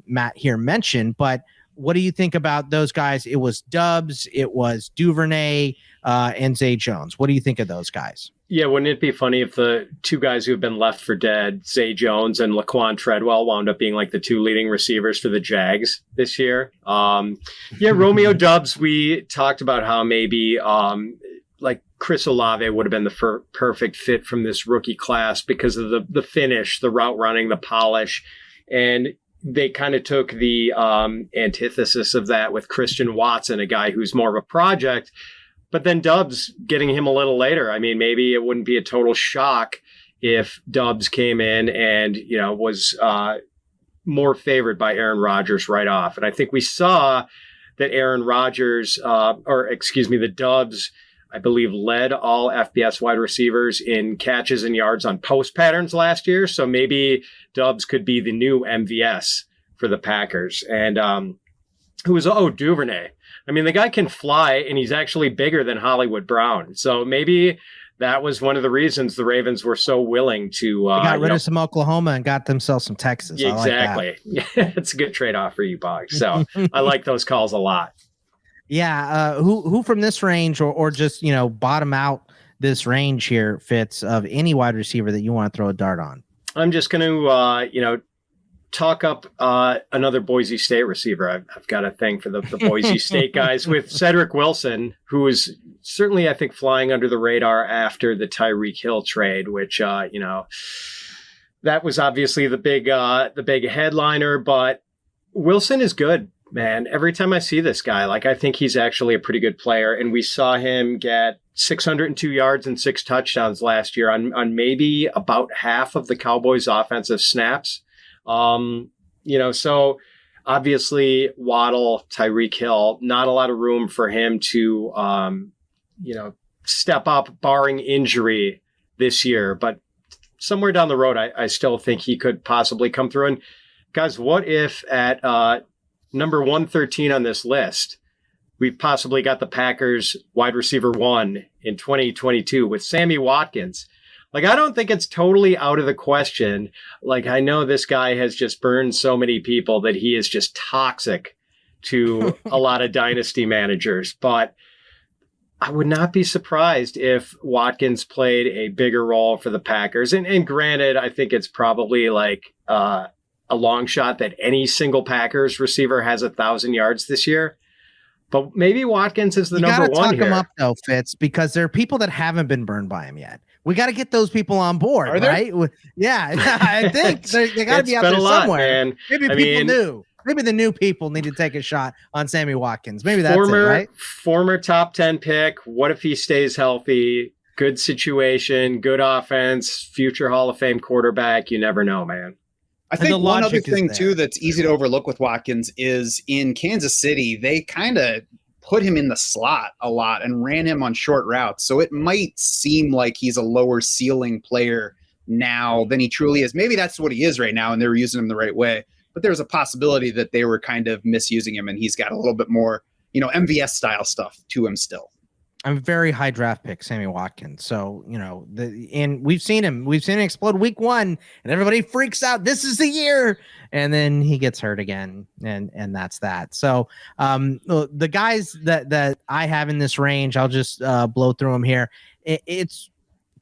Matt here mentioned, but what do you think about those guys? It was Doubs, it was Duvernay, and Zay Jones. What do you think of those guys? Yeah, wouldn't it be funny if the 2 guys who have been left for dead, Zay Jones and Laquan Treadwell, wound up being like the 2 leading receivers for the Jags this year? Romeo Doubs, we talked about how maybe like Chris Olave would have been the perfect fit from this rookie class because of the finish, the route running, the polish. And they kind of took the antithesis of that with Christian Watson, a guy who's more of a project, but then Doubs getting him a little later. I mean, maybe it wouldn't be a total shock if Doubs came in and, was more favored by Aaron Rodgers right off. And I think we saw that Aaron Rodgers, the Doubs, I believe, led all FBS wide receivers in catches and yards on post patterns last year. So maybe Doubs could be the new MVS for the Packers. And Duvernay. I mean, the guy can fly, and he's actually bigger than Hollywood Brown. So maybe that was one of the reasons the Ravens were so willing to they got rid of some Oklahoma and got themselves some Texas. Exactly. It's a good trade-off for you, Bog. So I like those calls a lot. Yeah. Who from this range or just, bottom out this range here, Fitz, of any wide receiver that you want to throw a dart on? I'm just going to, talk up another Boise State receiver. I've got a thing for the Boise State guys with Cedrick Wilson, who is certainly, I think, flying under the radar after the Tyreek Hill trade, which, that was obviously the big headliner, but Wilson is good, man. Every time I see this guy, I think he's actually a pretty good player. And we saw him get 602 yards and 6 touchdowns last year on maybe about half of the Cowboys' offensive snaps. So obviously Waddle, Tyreek Hill, not a lot of room for him to, step up barring injury this year, but somewhere down the road, I still think he could possibly come through. And guys, what if at, number 113 on this list, we've possibly got the Packers wide receiver 1 in 2022 with Sammy Watkins. I don't think it's totally out of the question. I know this guy has just burned so many people that he is just toxic to a lot of dynasty managers, but I would not be surprised if Watkins played a bigger role for the Packers. And granted, I think it's probably a long shot that any single Packers receiver has 1,000 yards this year. But maybe Watkins is the number one here. You got to talk him up, though, Fitz, because there are people that haven't been burned by him yet. We got to get those people on board, right? Yeah, I think they got to be out there somewhere. Man. Maybe people knew. Maybe the new people need to take a shot on Sammy Watkins. Maybe that's it, right? Former top 10 pick. What if he stays healthy? Good situation, good offense, future Hall of Fame quarterback. You never know, man. I think one other thing, too, that's easy to overlook with Watkins is in Kansas City, they kind of put him in the slot a lot and ran him on short routes. So it might seem like he's a lower ceiling player now than he truly is. Maybe that's what he is right now, and they were using him the right way. But there's a possibility that they were kind of misusing him, and he's got a little bit more, MVS style stuff to him still. I'm a very high draft pick, Sammy Watkins. So, and we've seen him explode week 1 and everybody freaks out. This is the year. And then he gets hurt again. And that's that. So, the guys that I have in this range, I'll just blow through them here. It's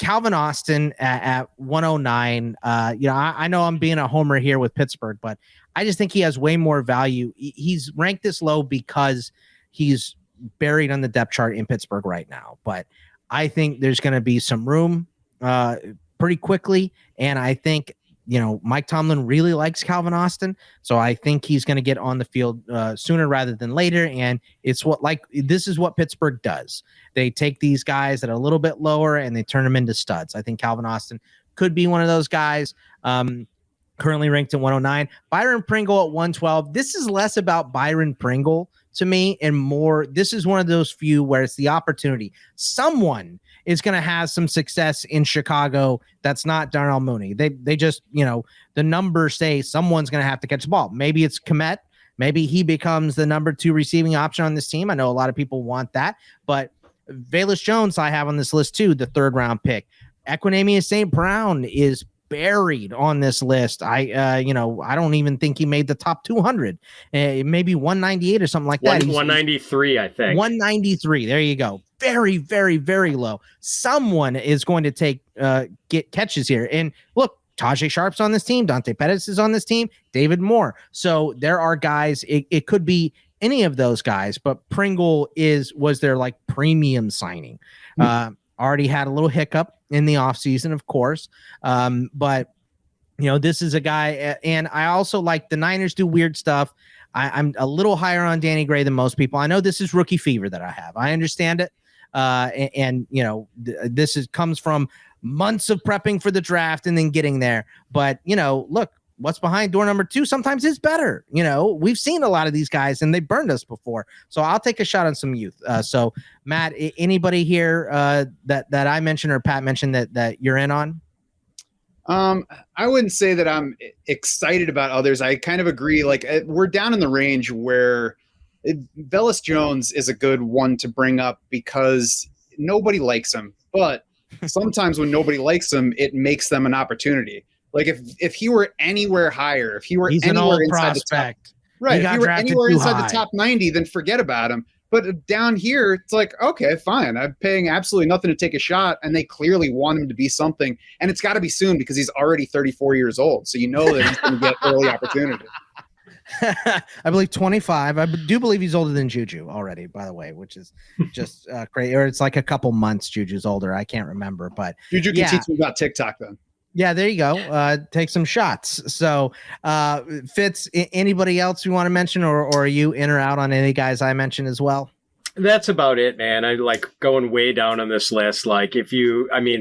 Calvin Austin at 109. I know I'm being a homer here with Pittsburgh, but I just think he has way more value. He's ranked this low because he's buried on the depth chart in Pittsburgh right now, but I think there's going to be some room pretty quickly. And I think, Mike Tomlin really likes Calvin Austin. So I think he's going to get on the field sooner rather than later. And this is what Pittsburgh does. They take these guys that are a little bit lower and they turn them into studs. I think Calvin Austin could be one of those guys. Currently ranked at 109. Byron Pringle at 112. This is less about Byron Pringle to me and more. This is one of those few where it's the opportunity. Someone is going to have some success in Chicago. That's not Darnell Mooney. They just, the numbers say someone's going to have to catch the ball. Maybe it's Komet. Maybe he becomes the number 2 receiving option on this team. I know a lot of people want that, but Velus Jones I have on this list too, the 3rd round pick. Equanimeous St. Brown is buried on this list. I don't even think he made the top 200. Maybe 198 or something like that. 193, I think. 193. There you go. Very, very, very low. Someone is going to get catches here. And look, Tajay Sharp's on this team. Dante Pettis is on this team. David Moore. So there are guys. It could be any of those guys, but Pringle was their premium signing. Already had a little hiccup in the offseason, of course. But This is a guy, and I also like the Niners do weird stuff. I'm a little higher on Danny Gray than most people. I know this is rookie fever that I have. I understand it. This comes from months of prepping for the draft and then getting there. But, look, what's behind door number 2 sometimes is better. We've seen a lot of these guys and they burned us before. So I'll take a shot on some youth. So Matt, anybody here that I mentioned or Pat mentioned that you're in on? I wouldn't say that I'm excited about others. I kind of agree. Like we're down in the range where Velus Jones is a good one to bring up because nobody likes him, but sometimes when nobody likes him, it makes them an opportunity. Like if he were anywhere higher, if he were He's anywhere an old inside prospect. the top, right? If he were anywhere inside high. the top 90, then forget about him. But down here, it's like, okay, fine. I'm paying absolutely nothing to take a shot, and they clearly want him to be something. And it's got to be soon because he's already 34 years old. So you know that he's going to get early opportunity. I believe 25. I do believe he's older than Juju already, by the way, which is just crazy. Or it's like a couple months Juju's older. I can't remember, but Juju can teach me about TikTok then. Yeah, there you go. Take some shots. So, Fitz, anybody else you want to mention, or are you in or out on any guys I mentioned as well? That's about it, man. I like going way down on this list. Like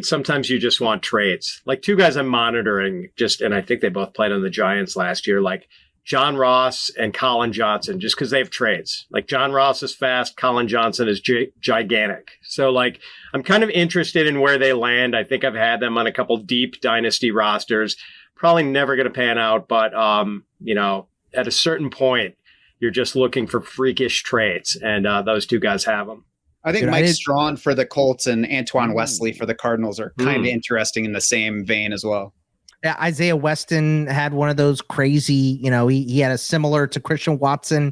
sometimes you just want trades. Like 2 guys I'm monitoring and I think they both played on the Giants last year, like John Ross and Collin Johnson, just because they have trades. Like John Ross is fast, Collin Johnson is gigantic. So like I'm kind of interested in where they land. I think I've had them on a couple deep dynasty rosters. Probably never going to pan out, but at a certain point, you're just looking for freakish trades, and those 2 guys have them. I think Mike Strawn for the Colts and Antoine Wesley for the Cardinals are kind of interesting in the same vein as well. Yeah, Isaiah Weston had one of those crazy, he had a similar to Christian Watson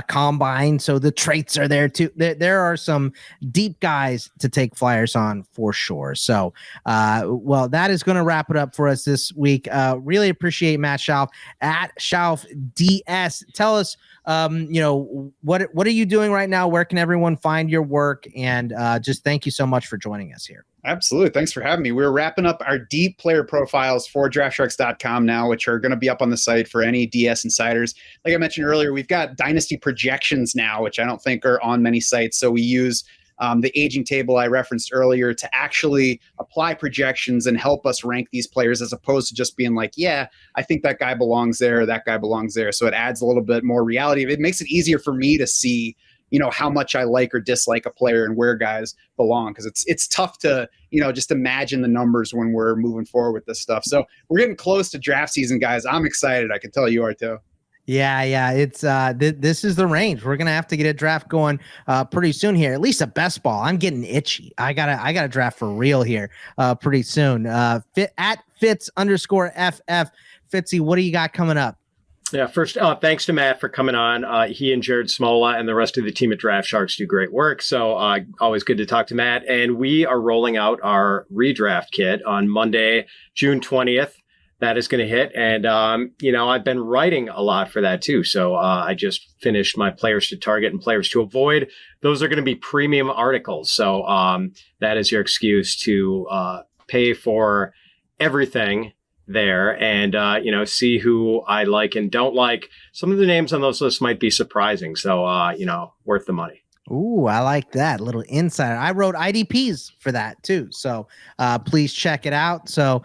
combine. So the traits are there too. There are some deep guys to take flyers on for sure. So, that is going to wrap it up for us this week. Really appreciate Matt Schauf at Schauf DS. Tell us, what are you doing right now? Where can everyone find your work? And just thank you so much for joining us here. Absolutely. Thanks for having me. We're wrapping up our deep player profiles for DraftSharks.com now, which are going to be up on the site for any DS insiders. Like I mentioned earlier, we've got dynasty projections now, which I don't think are on many sites. So we use the aging table I referenced earlier to actually apply projections and help us rank these players as opposed to just being like, yeah, I think that guy belongs there, or that guy belongs there. So it adds a little bit more reality. It makes it easier for me to see how much I like or dislike a player and where guys belong. Cause it's tough to, just imagine the numbers when we're moving forward with this stuff. So we're getting close to draft season, guys. I'm excited. I can tell you are too. Yeah. It's this is the range. We're going to have to get a draft going pretty soon here, at least a best ball. I'm getting itchy. I gotta draft for real here pretty soon. At Fitz_FF. Fitzy, what do you got coming up? Yeah, first, thanks to Matt for coming on. He and Jared Smola and the rest of the team at Draft Sharks do great work. So always good to talk to Matt. And we are rolling out our redraft kit on Monday, June 20th. That is going to hit. And, I've been writing a lot for that too. So I just finished my players to target and players to avoid. Those are going to be premium articles. So that is your excuse to pay for everything there and, see who I like and don't like. Some of the names on those lists might be surprising. So, worth the money. Ooh, I like that little insider. I wrote IDPs for that too. So please check it out. So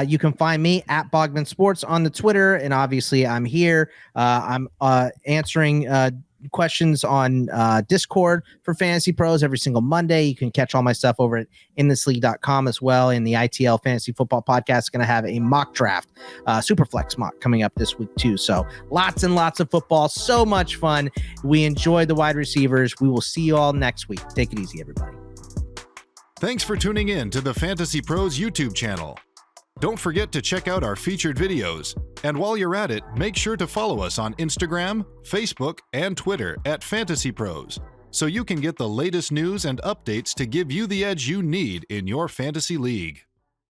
you can find me at Bogman Sports on the Twitter. And obviously I'm here. I'm answering questions on Discord for Fantasy Pros every single Monday. You can catch all my stuff over at inthisleague.com as well. And the ITL Fantasy Football Podcast is going to have a mock draft, Superflex mock coming up this week too. So lots and lots of football. So much fun. We enjoyed the wide receivers. We will see you all next week. Take it easy, everybody. Thanks for tuning in to the Fantasy Pros YouTube channel. Don't forget to check out our featured videos. And while you're at it, make sure to follow us on Instagram, Facebook, and Twitter at Fantasy Pros, so you can get the latest news and updates to give you the edge you need in your fantasy league.